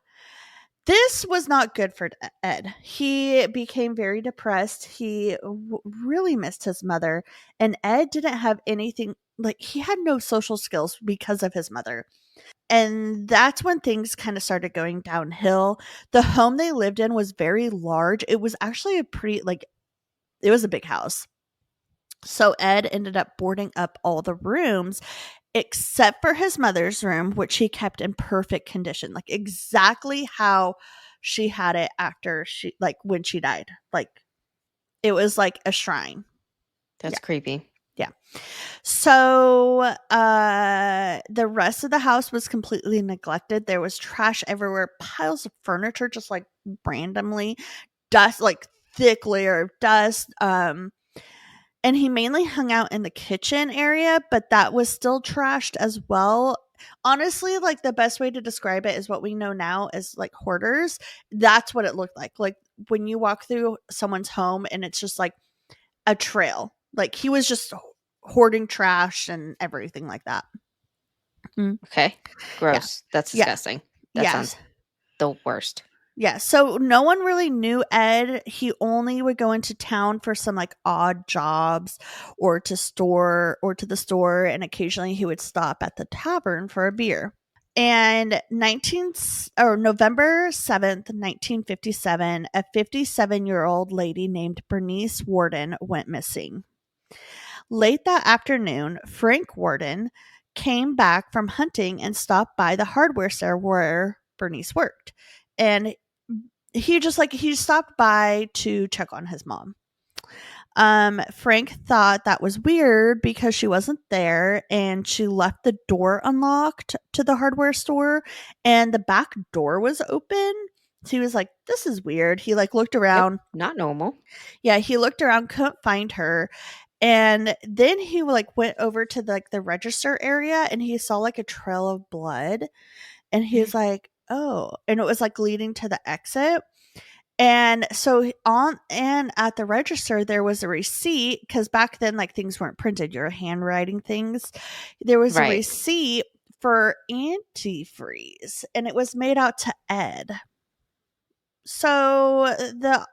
this was not good for Ed. He became very depressed. He really missed his mother. And Ed didn't have anything, like, he had no social skills because of his mother. And that's when things kind of started going downhill. The home they lived in was very large. It was actually it was a big house. So Ed ended up boarding up all the rooms except for his mother's room, which he kept in perfect condition, like exactly how she had it after when she died. Like, it was like a shrine. That's creepy. Yeah. So the rest of the house was completely neglected. There was trash everywhere, piles of furniture just like randomly, dust, like thick layer of dust. And he mainly hung out in the kitchen area, but that was still trashed as well. Honestly, like, the best way to describe it is what we know now as like hoarders. That's what it looked like. Like, when you walk through someone's home and it's just like a trail. Like, he was just hoarding trash and everything like that. Okay. Gross. That's disgusting. That sounds the worst. Yeah, so no one really knew Ed. He only would go into town for some like odd jobs or to the store, and occasionally he would stop at the tavern for a beer. And November 7th, 1957, a 57-year-old lady named Bernice Warden went missing. Late that afternoon, Frank Warden came back from hunting and stopped by the hardware store where Bernice worked. And he stopped by to check on his mom. Frank thought that was weird because she wasn't there and she left the door unlocked to the hardware store and the back door was open. So he was like, this is weird. He like looked Yep. around. Not normal. Yeah, he looked around, couldn't find her. And then he like went over to the register area and he saw like a trail of blood. And he was like, oh, and it was like leading to the exit. And so on and at the register, there was a receipt because back then, like things weren't printed, you're handwriting things. There was a Right. receipt for antifreeze and it was made out to Ed. So the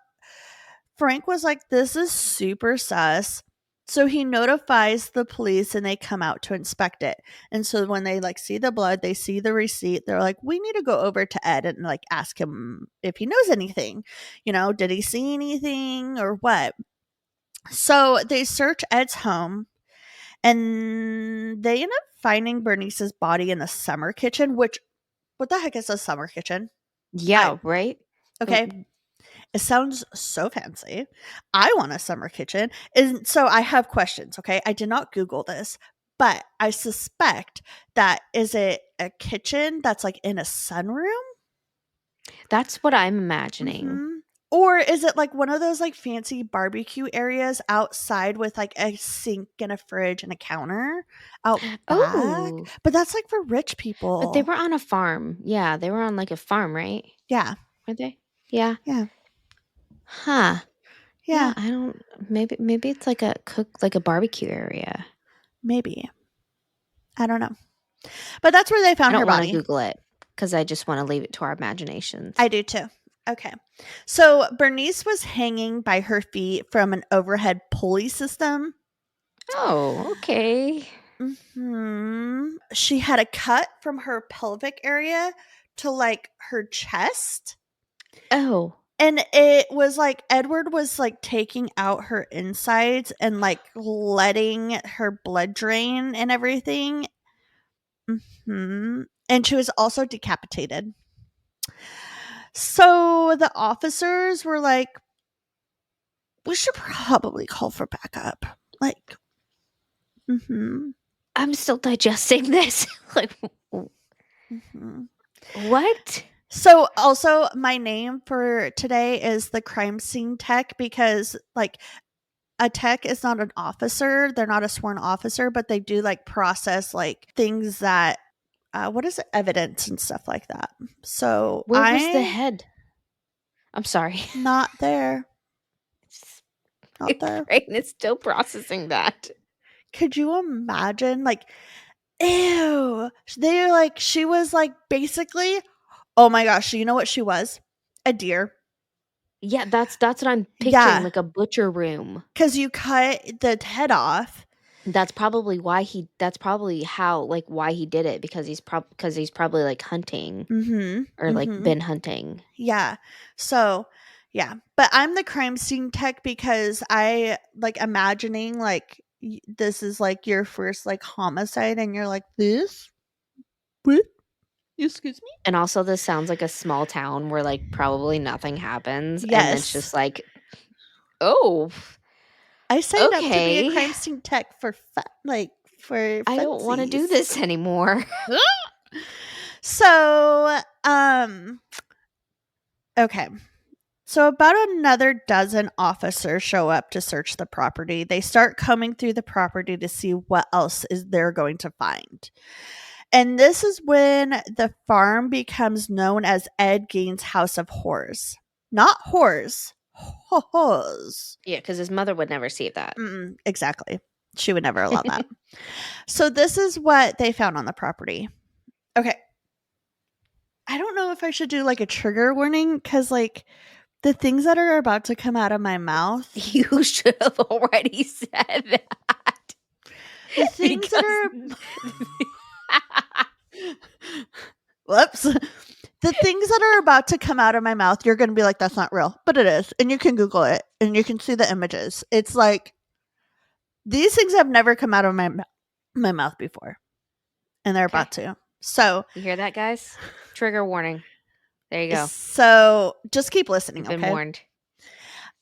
Frank was like, this is super sus. So he notifies the police and they come out to inspect it. And so when they like see the blood, they see the receipt, they're like, we need to go over to Ed and like ask him if he knows anything. You know, did he see anything or what? So they search Ed's home and they end up finding Bernice's body in the summer kitchen, which, what the heck is a summer kitchen? Yeah, right? Okay. It sounds so fancy. I want a summer kitchen. And so I have questions, okay? I did not Google this, but I suspect that is it a kitchen that's like in a sunroom? That's what I'm imagining. Mm-hmm. Or is it like one of those like fancy barbecue areas outside with like a sink and a fridge and a counter out back? Oh. But that's like for rich people. But they were on a farm. Yeah, they were on like a farm, right? Yeah. Weren't they? Yeah. Yeah. Huh. Yeah. I don't maybe it's like a barbecue area. Maybe. I don't know. But that's where they I found her don't want to body. Google it because I just want to leave it to our imaginations. I do too. Okay. So Bernice was hanging by her feet from an overhead pulley system. Oh, okay. She had a cut from her pelvic area to like her chest. Oh. And it was like Edward was like taking out her insides and like letting her blood drain and everything. And she was also decapitated. So the officers were like, we should probably call for backup. Like, I'm still digesting this. Like, what? So also my name for today is the crime scene tech because like a tech is not an officer. They're not a sworn officer, but they do like process like things that what is it? Evidence and stuff like that. So Where was the head? I'm sorry. Not there. Not My there. brain is still processing that. Could you imagine? Like, ew. They're like, she was like basically, oh my gosh, you know what she was? A deer. Yeah, that's what I'm picturing, Yeah. like a butcher room. Because you cut the head off. That's probably why why he did it, because he's probably like hunting or like been hunting. Yeah. So, yeah. But I'm the crime scene tech because I like imagining like this is like your first like homicide and you're like, this? What? Excuse me? And also this sounds like a small town where like probably nothing happens. Yes. And it's just like, oh, I signed up to be okay. a crime scene tech for fun, like for I don't want to do funsies. this anymore. So, okay. So about another dozen officers show up to search the property. They start combing through the property to see what else is they're going to find. And this is when the farm becomes known as Ed Gein's House of Horrors. Not whores. Horrors. Yeah, because his mother would never see that. Exactly. She would never allow that. So this is what they found on the property. Okay. I don't know if I should do like a trigger warning because like the things that are about to come out of my mouth. You should have already said that. The things that are... Whoops. The things that are about to come out of my mouth, you're going to be like, that's not real. But it is. And you can Google it and you can see the images. It's like, these things have never come out of my mouth before. And they're about to. So. You hear that, guys? Trigger warning. There you go. So just keep listening. You've been warned.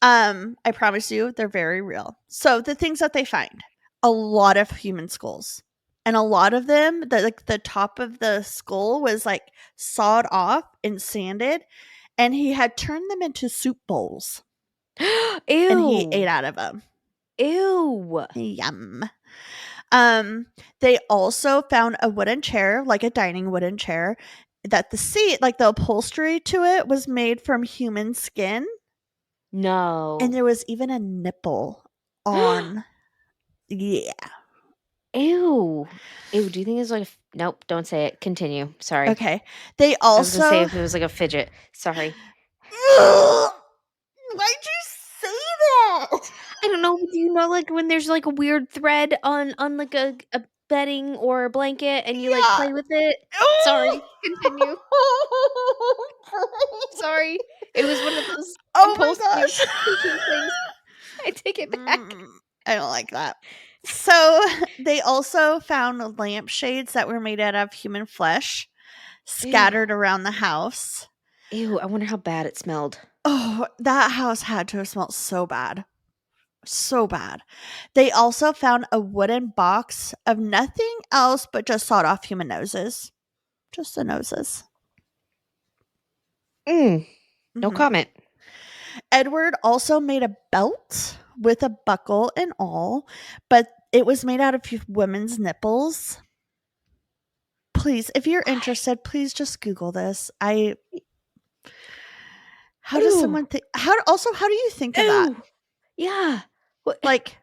I promise you, they're very real. So the things that they find, a lot of human skulls. And a lot of them, the top of the skull was like sawed off and sanded. and he had turned them into soup bowls, Ew. and he ate out of them. Ew. Yum. They also found a wooden chair, like a dining wooden chair, that the seat, like the upholstery to it, was made from human skin, No. and there was even a nipple on. Yeah. Ew. Ew. Do you think it's like nope, don't say it. Continue. Sorry. Okay. They I was gonna say also. if it was like a fidget. Sorry. Why'd you say that? I don't know. Do you know like when there's like a weird thread on like a bedding or a blanket and you like Yeah. play with it? Sorry. Continue. Sorry. It was one of those Oh my impulsively gosh. thinking things. I take it back. I don't like that. So they also found lampshades that were made out of human flesh scattered around the house. Ew, I wonder how bad it smelled. Oh, that house had to have smelled so bad. So bad. They also found a wooden box of nothing else but just sawed off human noses. Just the noses. No Mhm. comment. Edward also made a belt with a buckle and all, but it was made out of women's nipples. Please, if you're interested, please just Google this. How does someone think? How do you think of that? Ew. Yeah. What? Like,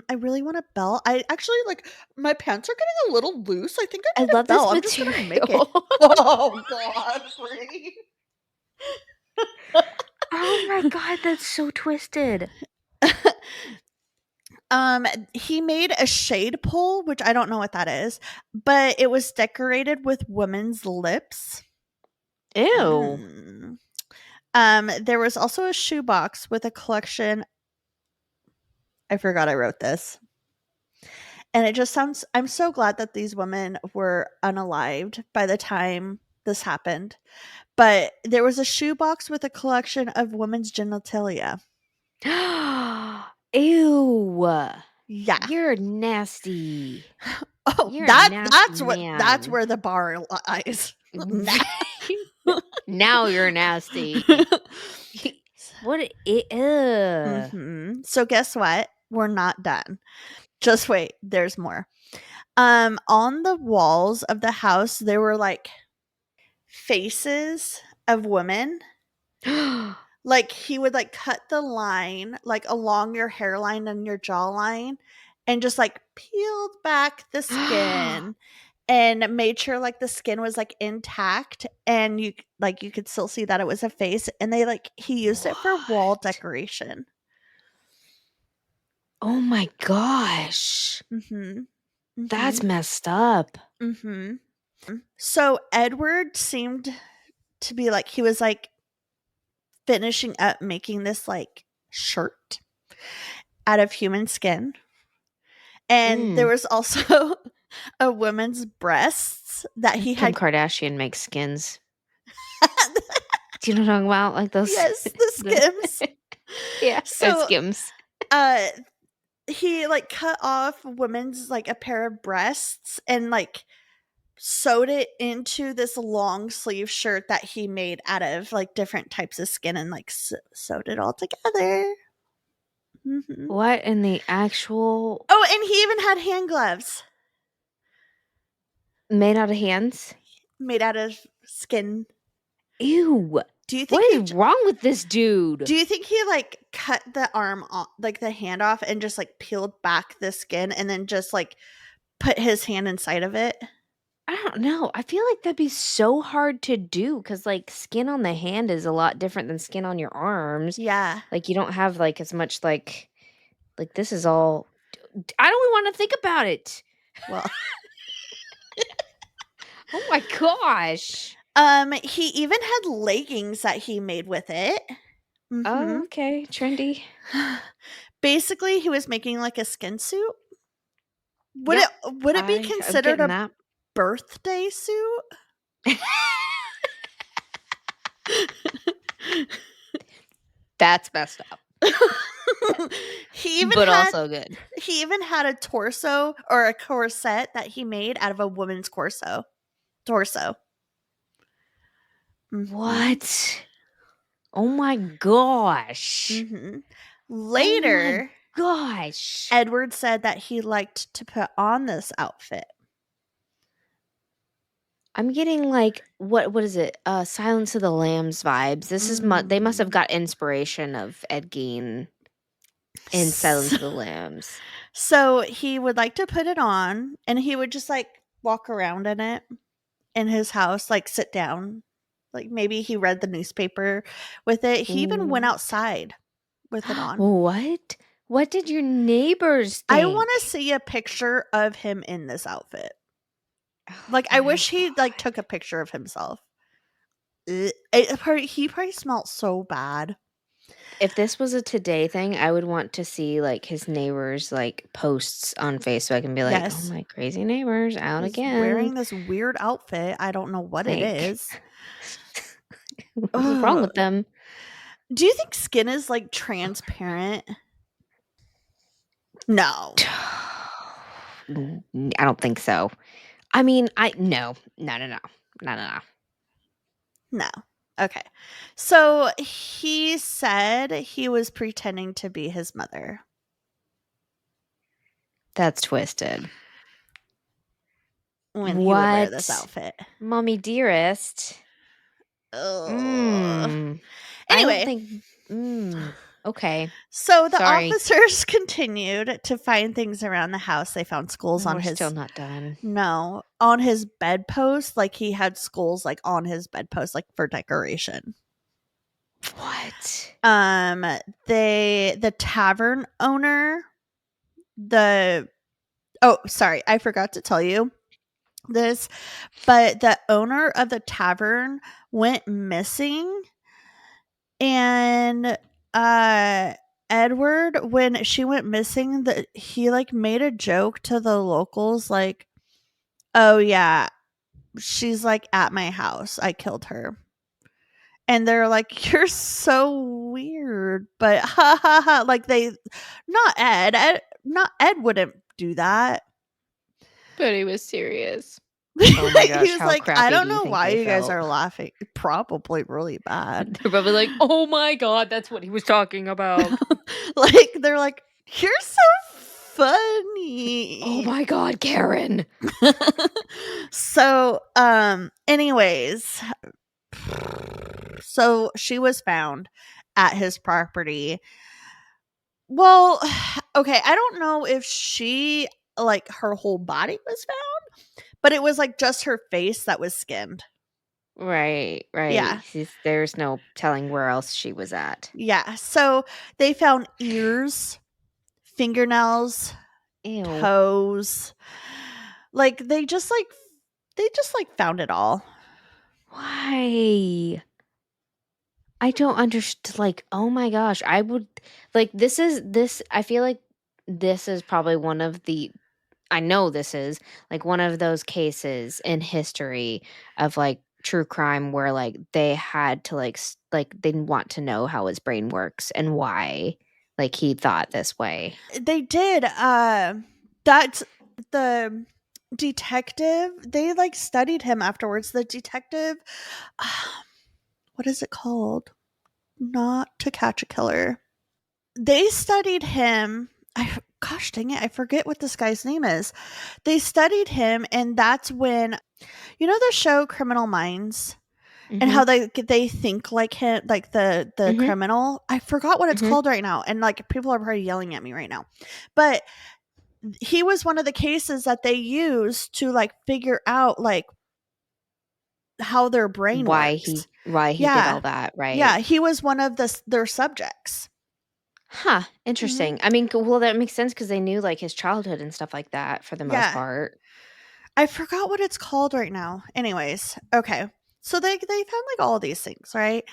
I really want a belt. I actually like my pants are getting a little loose. I think I I need a love this belt. I'm just gonna make it. material. Oh God, Bree. Oh my god, that's so twisted. He made a shade pole, which I don't know what that is, but it was decorated with women's lips. Ew. There was also a shoebox with a collection. I forgot I wrote this. And it just sounds, I'm so glad that these women were unalived by the time this happened. But there was a shoebox with a collection of women's genitalia. Ew. Yeah. You're nasty. Oh, You're a nasty that's man. where the bar lies. Now you're nasty. What? So guess what? We're not done. Just wait. There's more. On the walls of the house, there were like faces of women. Like he would like cut the line like along your hairline and your jawline and just like peeled back the skin and made sure like the skin was like intact and you could still see that it was a face, and he used it for wall What? decoration. Oh my gosh. That's messed up. So Edward seemed to be like he was like finishing up making this like shirt out of human skin. And there was also a woman's breasts that he Kim had. Kardashian makes skins. Do you know what I'm talking about? Like those? Yes, the Skims. Yeah, So, Skims. He like cut off women's like a pair of breasts and like sewed it into this long sleeve shirt that he made out of like different types of skin and like sewed it all together. What in the actual? Oh, and he even had hand gloves Made out of hands? made out of skin. Ew. Do you think what is wrong with this dude? Do you think he like cut the arm off, like the hand off, and just like peeled back the skin and then just like put his hand inside of it? I don't know. I feel like that'd be so hard to do because like skin on the hand is a lot different than skin on your arms. Yeah. Like you don't have like as much like this is all. I don't want to think about it. Well. Oh my gosh. He even had leggings that he made with it. Oh, okay. Trendy. Basically, he was making like a skin suit. Would it be considered a birthday suit? That's messed up. Also good. He even had a torso or a corset that he made out of a woman's torso. What? Oh my gosh. Mm-hmm. Oh Later, my gosh. Edward said that he liked to put on this outfit. I'm getting like what is it? Silence of the Lambs vibes. This is they must have got inspiration of Ed Gein in Silence of the Lambs. So he would like to put it on, and he would just like walk around in it in his house, like sit down. Like maybe he read the newspaper with it. He even went outside with it on. What? What did your neighbors I think? want to see a picture of him in this outfit. Oh Like I my wish he like God. took a picture of himself. He probably smelled so bad. If this was a today thing, I would want to see like his neighbors like posts on Facebook and be like, "Oh Yes. my crazy neighbors out He's again." wearing this weird outfit. I don't know what it Like, is. what's wrong with them? Do you think skin is like transparent? No. I don't think so. I mean, no. No. Okay. So he said he was pretending to be his mother. That's twisted. When he would wear this What? outfit. Mommy dearest. Ugh. I don't Anyway, think okay. so the Sorry. officers continued to find things around the house. They found skulls on We're his still not done. no, on his bedpost. Like he had skulls like on his bedpost, like for decoration. What? The tavern owner, sorry, I forgot to tell you this, but the owner of the tavern went missing, and Edward, when she went missing, he like made a joke to the locals like, "Oh yeah, she's like at my house. I killed her." And they're like, "You're so weird." But ha ha ha, like not Ed wouldn't do that. But he was serious. Oh my gosh, He was how like, "I crappy don't do you know think why they you guys felt? are laughing." Probably really bad. They're probably like, "Oh my god, that's what he was talking about." Like they're like, "You're so Oh funny." my god, Karen. So, anyways, so she was found at his property. Well, okay, I don't know if she like her whole body was found, but it was like just her face that was skinned. Right. Yeah. There's no telling where else she was at. Yeah. So they found ears, fingernails, Ew. toes. Like they just like found it all. Why? I don't understand. Like, oh my gosh, I would like this. I feel like this is probably one of the. I know this is like one of those cases in history of like true crime where like they had to like they want to know how his brain works and why like he thought this way. They did. That's the detective. They like studied him afterwards. The detective, what is it called? Not To Catch a Killer. They studied him. Gosh dang it, I forget what this guy's name is. They studied him, and that's when the show Criminal Minds. And how they think like him, like the Mhm. criminal. I forgot what it's Mhm. called right now, and like people are probably yelling at me right now. But he was one of the cases that they used to like figure out like how their brain Why works. he did all that, Yeah, right? he was one of their subjects. Huh, Mhm. interesting. I mean, well, that makes sense because they knew, like, his childhood and stuff like that for the most Yeah, part. I forgot what it's called right now. Anyways, okay. So they found like all these things, right?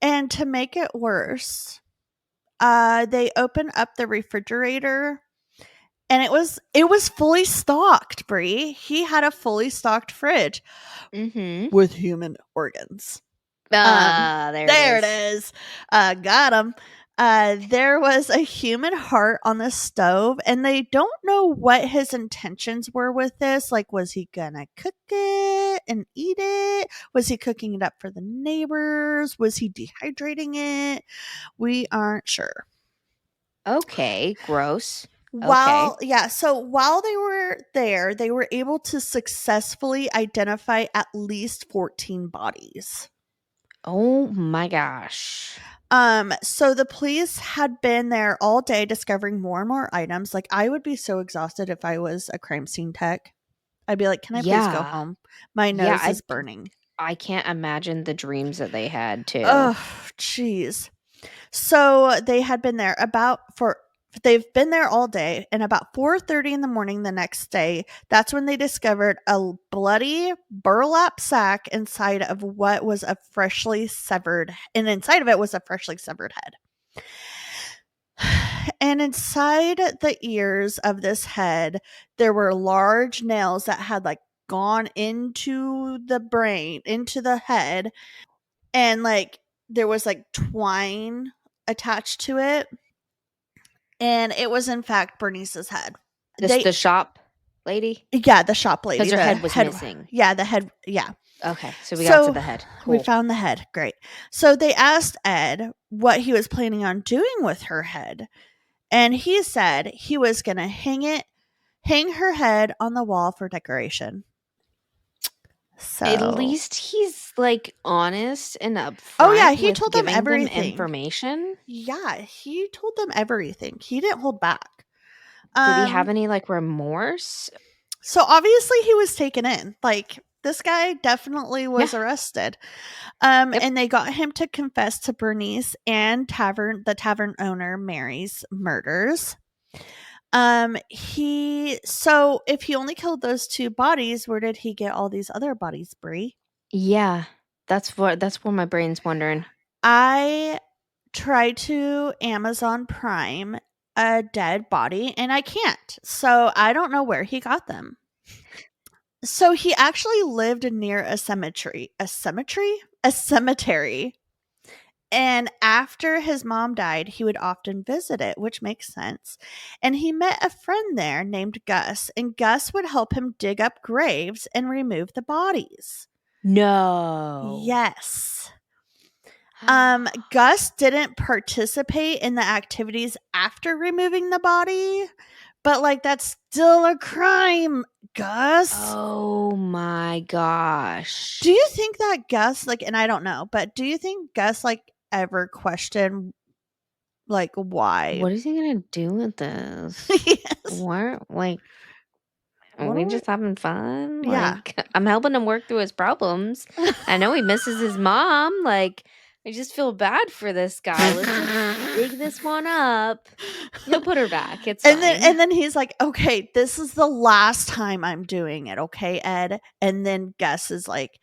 And to make it worse, they opened up the refrigerator, and it was fully stocked, Brie. He had a fully stocked fridge Mhm. with human organs. Ah, there it There it is. is. Got him. There was a human heart on the stove, and they don't know what his intentions were with this. Like, was he gonna cook it and eat it? Was he cooking it up for the neighbors? Was he dehydrating it? We aren't sure. Okay, gross. Okay. So while they were there, they were able to successfully identify at least 14 bodies. Oh my gosh. So the police had been there all day discovering more and more items. Like, I would be so exhausted if I was a crime scene tech. I'd be like, "Can I please go Yeah. home? My Yeah, nose is burning." I can't imagine the dreams that they had too. Oh, jeez. So they had been there they've been there all day, and about 4:30 in the morning the next day, that's when they discovered a bloody burlap sack inside of what was a freshly severed and inside of it was a freshly severed head. And inside the ears of this head, there were large nails that had like gone into the brain, into the head, and like there was like twine attached to it. And it was in fact Bernice's head. This They the shop lady? Yeah, the shop lady, Because her the head was head missing. yeah, the head yeah. Okay, so we got to So the head. we Cool. found the head. Great. So they asked Ed what he was planning on doing with her head. And he said he was going to hang her head on the wall for decoration. At So, least he's like honest and oh yeah, upfront he with told them giving them everything. information. Yeah, he told them everything. He didn't hold back. Did he have any like remorse? So obviously he was taken in. Like, this guy definitely was Yeah. arrested. Yep. And they got him to confess to Bernice and the tavern owner Mary's murders. So if he only killed those two bodies, where did he get all these other bodies, Brie? Yeah. That's where my brain's wondering. I tried to Amazon Prime a dead body and I can't. So I don't know where he got them. So he actually lived near a cemetery. A cemetery? A cemetery. And after his mom died, he would often visit it, which makes sense. And he met a friend there named Gus, and Gus would help him dig up graves and remove the bodies. No. Yes. Gus didn't participate in the activities after removing the body, but like that's still a crime, Gus. Oh my gosh. Do you think that Gus, like, and I don't know, but do you think Gus like ever questioned like why? What is he gonna do with this? Yes. What? Like, are What we do just having fun? Yeah. Like, I'm helping him work through his problems. I know he misses his mom. Like, I just feel bad for this guy. Let's just dig this one up. He'll put her back. It's and fine. then he's like, "Okay, this is the last time I'm doing it, okay, Ed?" And then Gus is like,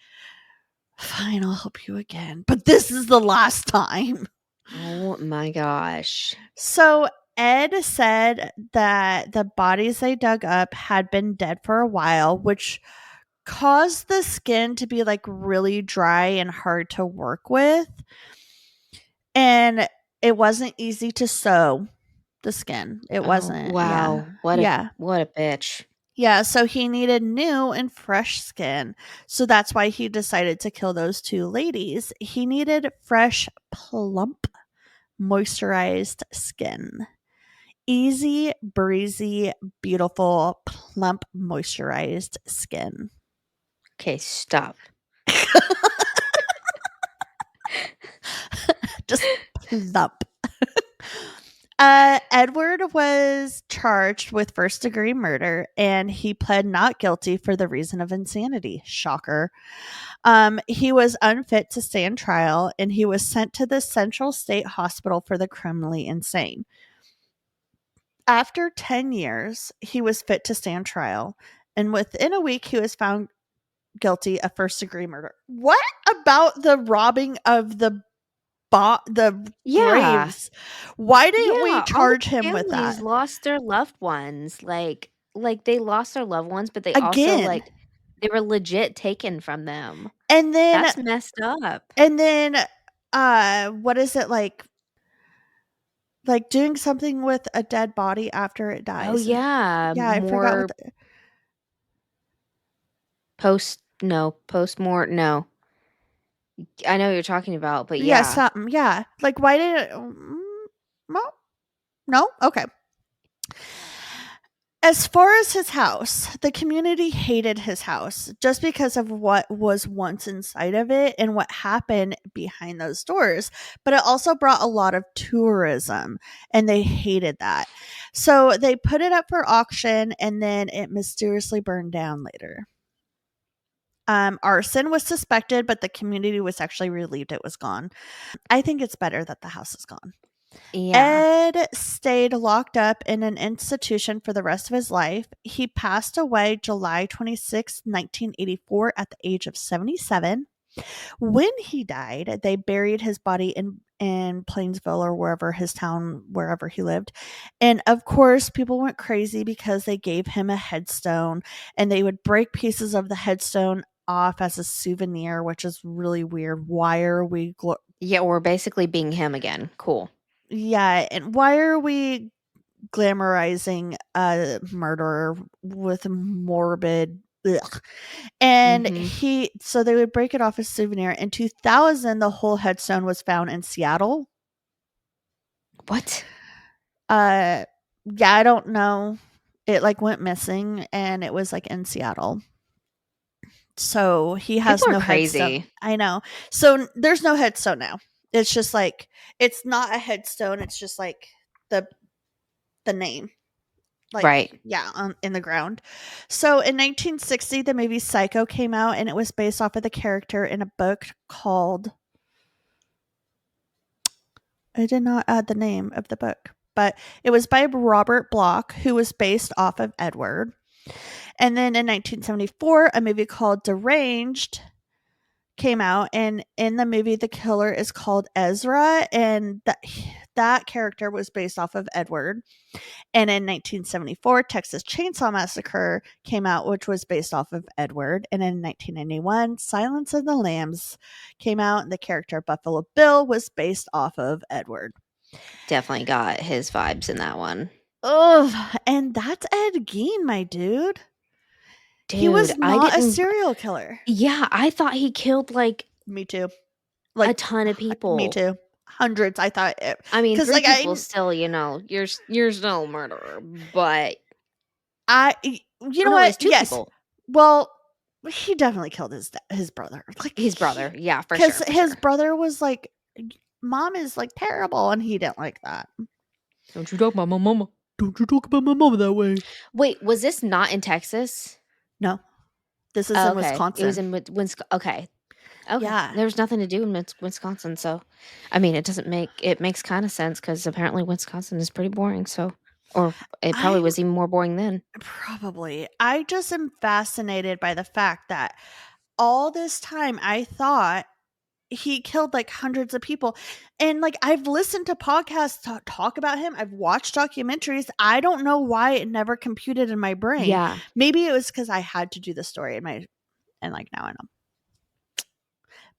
"Fine, I'll help you again, but this is the last time." Oh my gosh. So Ed said that the bodies they dug up had been dead for a while, which caused the skin to be like really dry and hard to work with. And it wasn't easy to sew the skin. It Oh wasn't. Yeah. wow. Yeah. What a bitch. Yeah, so he needed new and fresh skin. So that's why he decided to kill those two ladies. He needed fresh, plump, moisturized skin. Easy, breezy, beautiful, plump, moisturized skin. Okay, stop. Just plump. Edward was charged with first degree murder and he pled not guilty for the reason of insanity. Shocker. He was unfit to stand trial and he was sent to the Central State Hospital for the criminally insane. After 10 years, he was fit to stand trial, and within a week, he was found guilty of first degree murder. What about the robbing of the Yeah. graves? Why didn't we Yeah, all the charge him with families that? lost their loved ones. Like they lost their loved ones, but they also Again. like they were legit taken from them. And then That's messed up. and then what is it like Like doing something with a dead body after it dies. Oh yeah, Yeah, I forgot what no. I know what you're talking about, but yeah, yeah. something. Yeah. Like why did it no? No? Okay. As far as his house, the community hated his house just because of what was once inside of it and what happened behind those doors. But it also brought a lot of tourism and they hated that. So they put it up for auction and then it mysteriously burned down later. Arson was suspected, but the community was actually relieved it was gone. I think it's better that the house is gone. Yeah. Ed stayed locked up in an institution for the rest of his life. He passed away July 26, 1984, at the age of 77. When he died, they buried his body in Plainsville or wherever his town, wherever he lived. And of course, people went crazy because they gave him a headstone and they would break pieces of the headstone off as a souvenir, which is really weird. Why are we Yeah, we're basically being him again. Cool. yeah, and why are we glamorizing a murderer with morbid ugh. And Mhm. so they would break it off as souvenir. In 2000, the whole headstone was found in Seattle. What? Uh yeah, I don't know. It like went missing and it was like in Seattle. So he has People are no headstone. crazy. I know. So there's no headstone now. It's just like it's not a headstone, it's just like the name. Like, Right. yeah, in the ground. So in 1960, the movie Psycho came out, and it was based off of the character in a book called. I did not add the name of the book, but it was by Robert Bloch, who was based off of Edward. And then in 1974, a movie called Deranged came out, and in the movie, the killer is called Ezra, and that character was based off of Edward. And in 1974, Texas Chainsaw Massacre came out, which was based off of Edward. And in 1991, Silence of the Lambs came out, and the character Buffalo Bill was based off of Edward. Definitely got his vibes in that one. Oh, and that's Ed Gein, my dude. He Dude, was I not a didn't. serial killer. Yeah, I thought he killed like Me too. a Like, ton of me people. too. Hundreds, I thought. I mean, Because, 3 like, people still, you're still a murderer, but you oh know no, it what? was 2 Yes. people. Well, he definitely killed his brother. Like, His brother. Yeah, for because sure, for his sure. brother was like, "Mom is like terrible," and he didn't like that. Don't you talk about my mama. Don't you talk about my mom that way? Wait, was this not in Texas? No, this is Oh, in okay. It was Wisconsin. in Wisconsin. Okay. Okay. Yeah, There's nothing to do in Wisconsin, so I mean, it makes kind of sense because apparently Wisconsin is pretty boring. So, or it probably I'm was even more boring then. probably. I just am fascinated by the fact that all this time I thought he killed like hundreds of people. And like I've listened to podcasts talk about him. I've watched documentaries. I don't know why it never computed in my brain. Yeah. Maybe it was because I had to do the story in my and like now I know.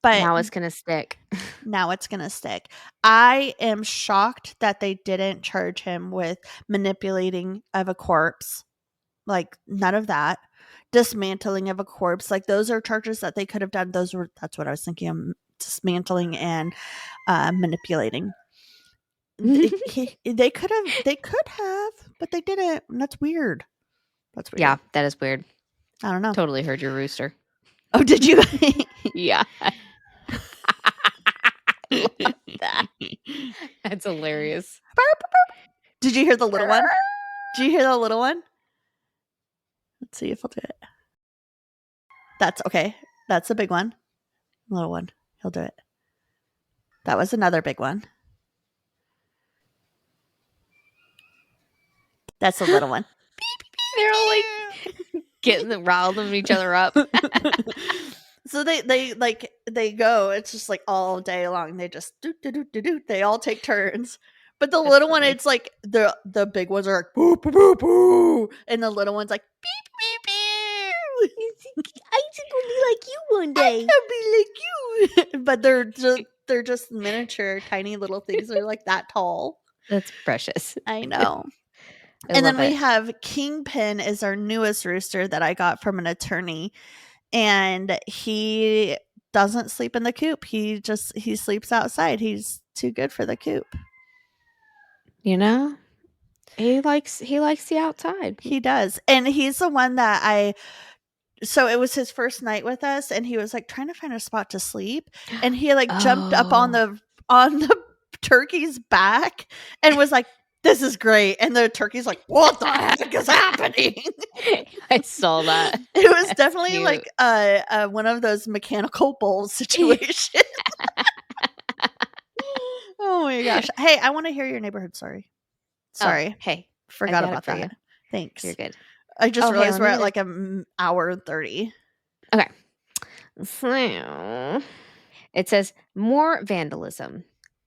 But Now it's gonna stick. now it's gonna stick. I am shocked that they didn't charge him with manipulating of a corpse. Like none of that. Dismantling of a corpse. Like those are charges that they could have done. That's what I was thinking of, dismantling and manipulating. They could have, but they didn't. And that's weird. That's weird. Yeah, that is weird. I don't know. Totally heard your rooster. Oh, did you? Yeah. I love that. That's hilarious. Did you hear the little one? Did you hear the little one? Let's see if he'll do it. That's okay. That's a big one. Little one. He'll do it. That was another big one. That's a little one. They're all like getting riling each other up. So they go. It's just like all day long. They just do. They all take turns. But the That's little one, funny. it's like the big ones are like boo boo boo boo, and the little one's like beep beep beep. I think we'll be like you one day. I'll be like you. But they're just miniature, tiny little things. They're like that tall. That's precious. I know. I And love then we it. have Kingpin is our newest rooster that I got from an attorney, and he doesn't sleep in the coop. He sleeps outside. He's too good for the coop. You know, he likes the outside. He does. And he's the one that so it was his first night with us, and he was like trying to find a spot to sleep, and he like jumped up on Oh. the turkey's back and was like, "This is great." And the turkey's like, "What the heck is happening?" I saw that. It was That's definitely cute. like one of those mechanical bulls situations. Oh my gosh. Hey, I want to hear your neighborhood story. Sorry. Oh, hey, Forgot got it about for that. you. Thanks. You're good. I just Oh, hey, realized let we're me at get like an hour and 30. Okay. So it says more vandalism.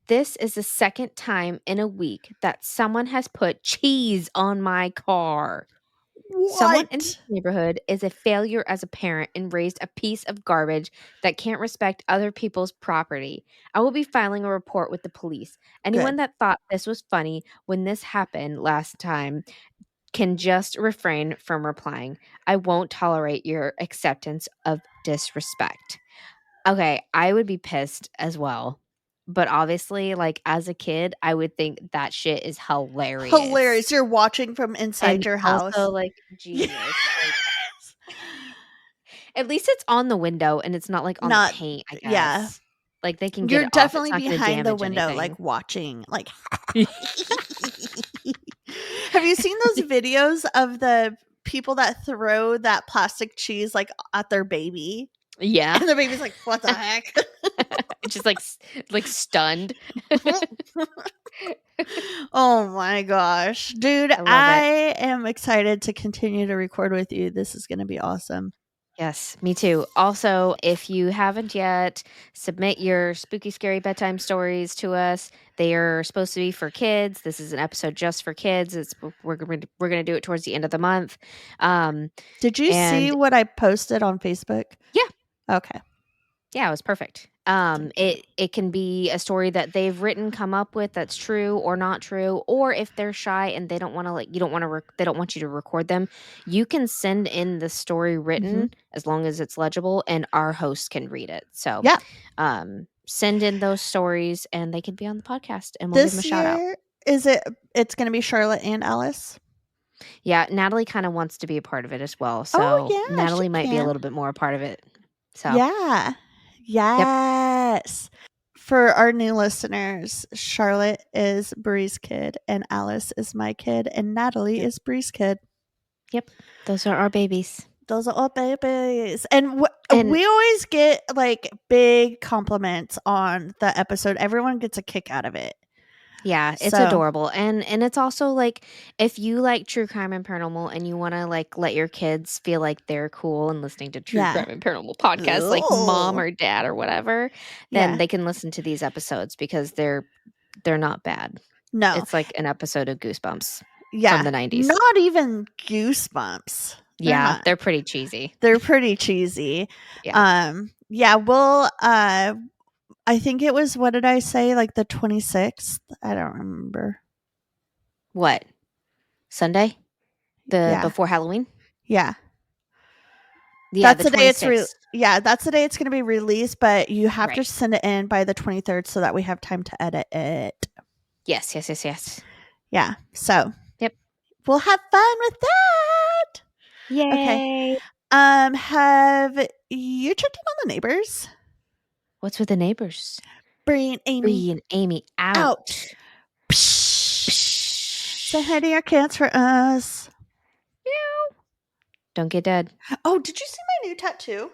This is the second time in a week that someone has put cheese on my car. Someone in the What? neighborhood is a failure as a parent and raised a piece of garbage that can't respect other people's property. I will be filing a report with the police. Anyone Good. that thought this was funny when this happened last time can just refrain from replying. I won't tolerate your acceptance of disrespect. Okay, I would be pissed as well. But obviously, like as a kid, I would think that shit is hilarious. Hilarious. You're watching from inside And your also house. like Yes. genius. Like at least it's on the window and it's not like on the Not, paint, I yeah. guess. Like they can get You're it off. It's definitely not gonna behind the damage window, anything. like watching. Like, have you seen those videos of the people that throw that plastic cheese like at their baby? Yeah. And the baby's like, "What the heck?" It's just like stunned. Oh my gosh. Dude, I love it. I am excited to continue to record with you. This is going to be awesome. Yes, me too. Also, if you haven't yet, submit your spooky, scary bedtime stories to us. They are supposed to be for kids. This is an episode just for kids. We're gonna do it towards the end of the month. Did you see And what I posted on Facebook? yeah, Okay. yeah, it was perfect. Thank you. It can be a story that they've written, come up with that's true or not true, or if they're shy and they don't want to like you don't want to they don't want you to record them, you can send in the story Mm-hmm. written as long as it's legible, and our host can read it. So, Yeah. send in those stories and they can be on the podcast, and we'll give them a This shout out. year, it's going to be Charlotte and Alice? Yeah, Natalie kind of wants to be a part of it as well, Oh, so yeah, she Natalie might be a can. little bit more a part of it. So, Yeah. yep, Yes. For our new listeners, Charlotte is Bree's kid, and Alice is my kid, and Natalie yep, is Bree's kid. yep. Those are our babies. Those are all babies. And And we always get like big compliments on the episode. Everyone gets a kick out of it. yeah, it's So, adorable. And it's also like if you like true crime and paranormal and you want to like let your kids feel like they're cool and listening to true yeah. crime and paranormal podcasts like mom Ooh. or dad or whatever, then Yeah. they can listen to these episodes because they're not bad. No. It's like an episode of Goosebumps from Yeah. the 90s. Not even goosebumps. They're Yeah, not. they're pretty cheesy. They're pretty cheesy. Yeah. Yeah, we'll I think it was, what did I say? Like the 26th? I don't remember. What? Sunday? The Yeah. before Halloween? Yeah. Yeah, That's the the day it's 26th. that's the day it's going to be released, but you have to Right. send it in by the 23rd so that we have time to edit it. Yes, yes, yes, yes. Yeah. So, Yep. we'll have fun with that. Okay. Yay. Have you checked in on the neighbors? What's with the neighbors? Bree and Amy Bree and Amy out. out. Say hi to your cats for us. Don't get dead. Oh, did you see my new tattoo?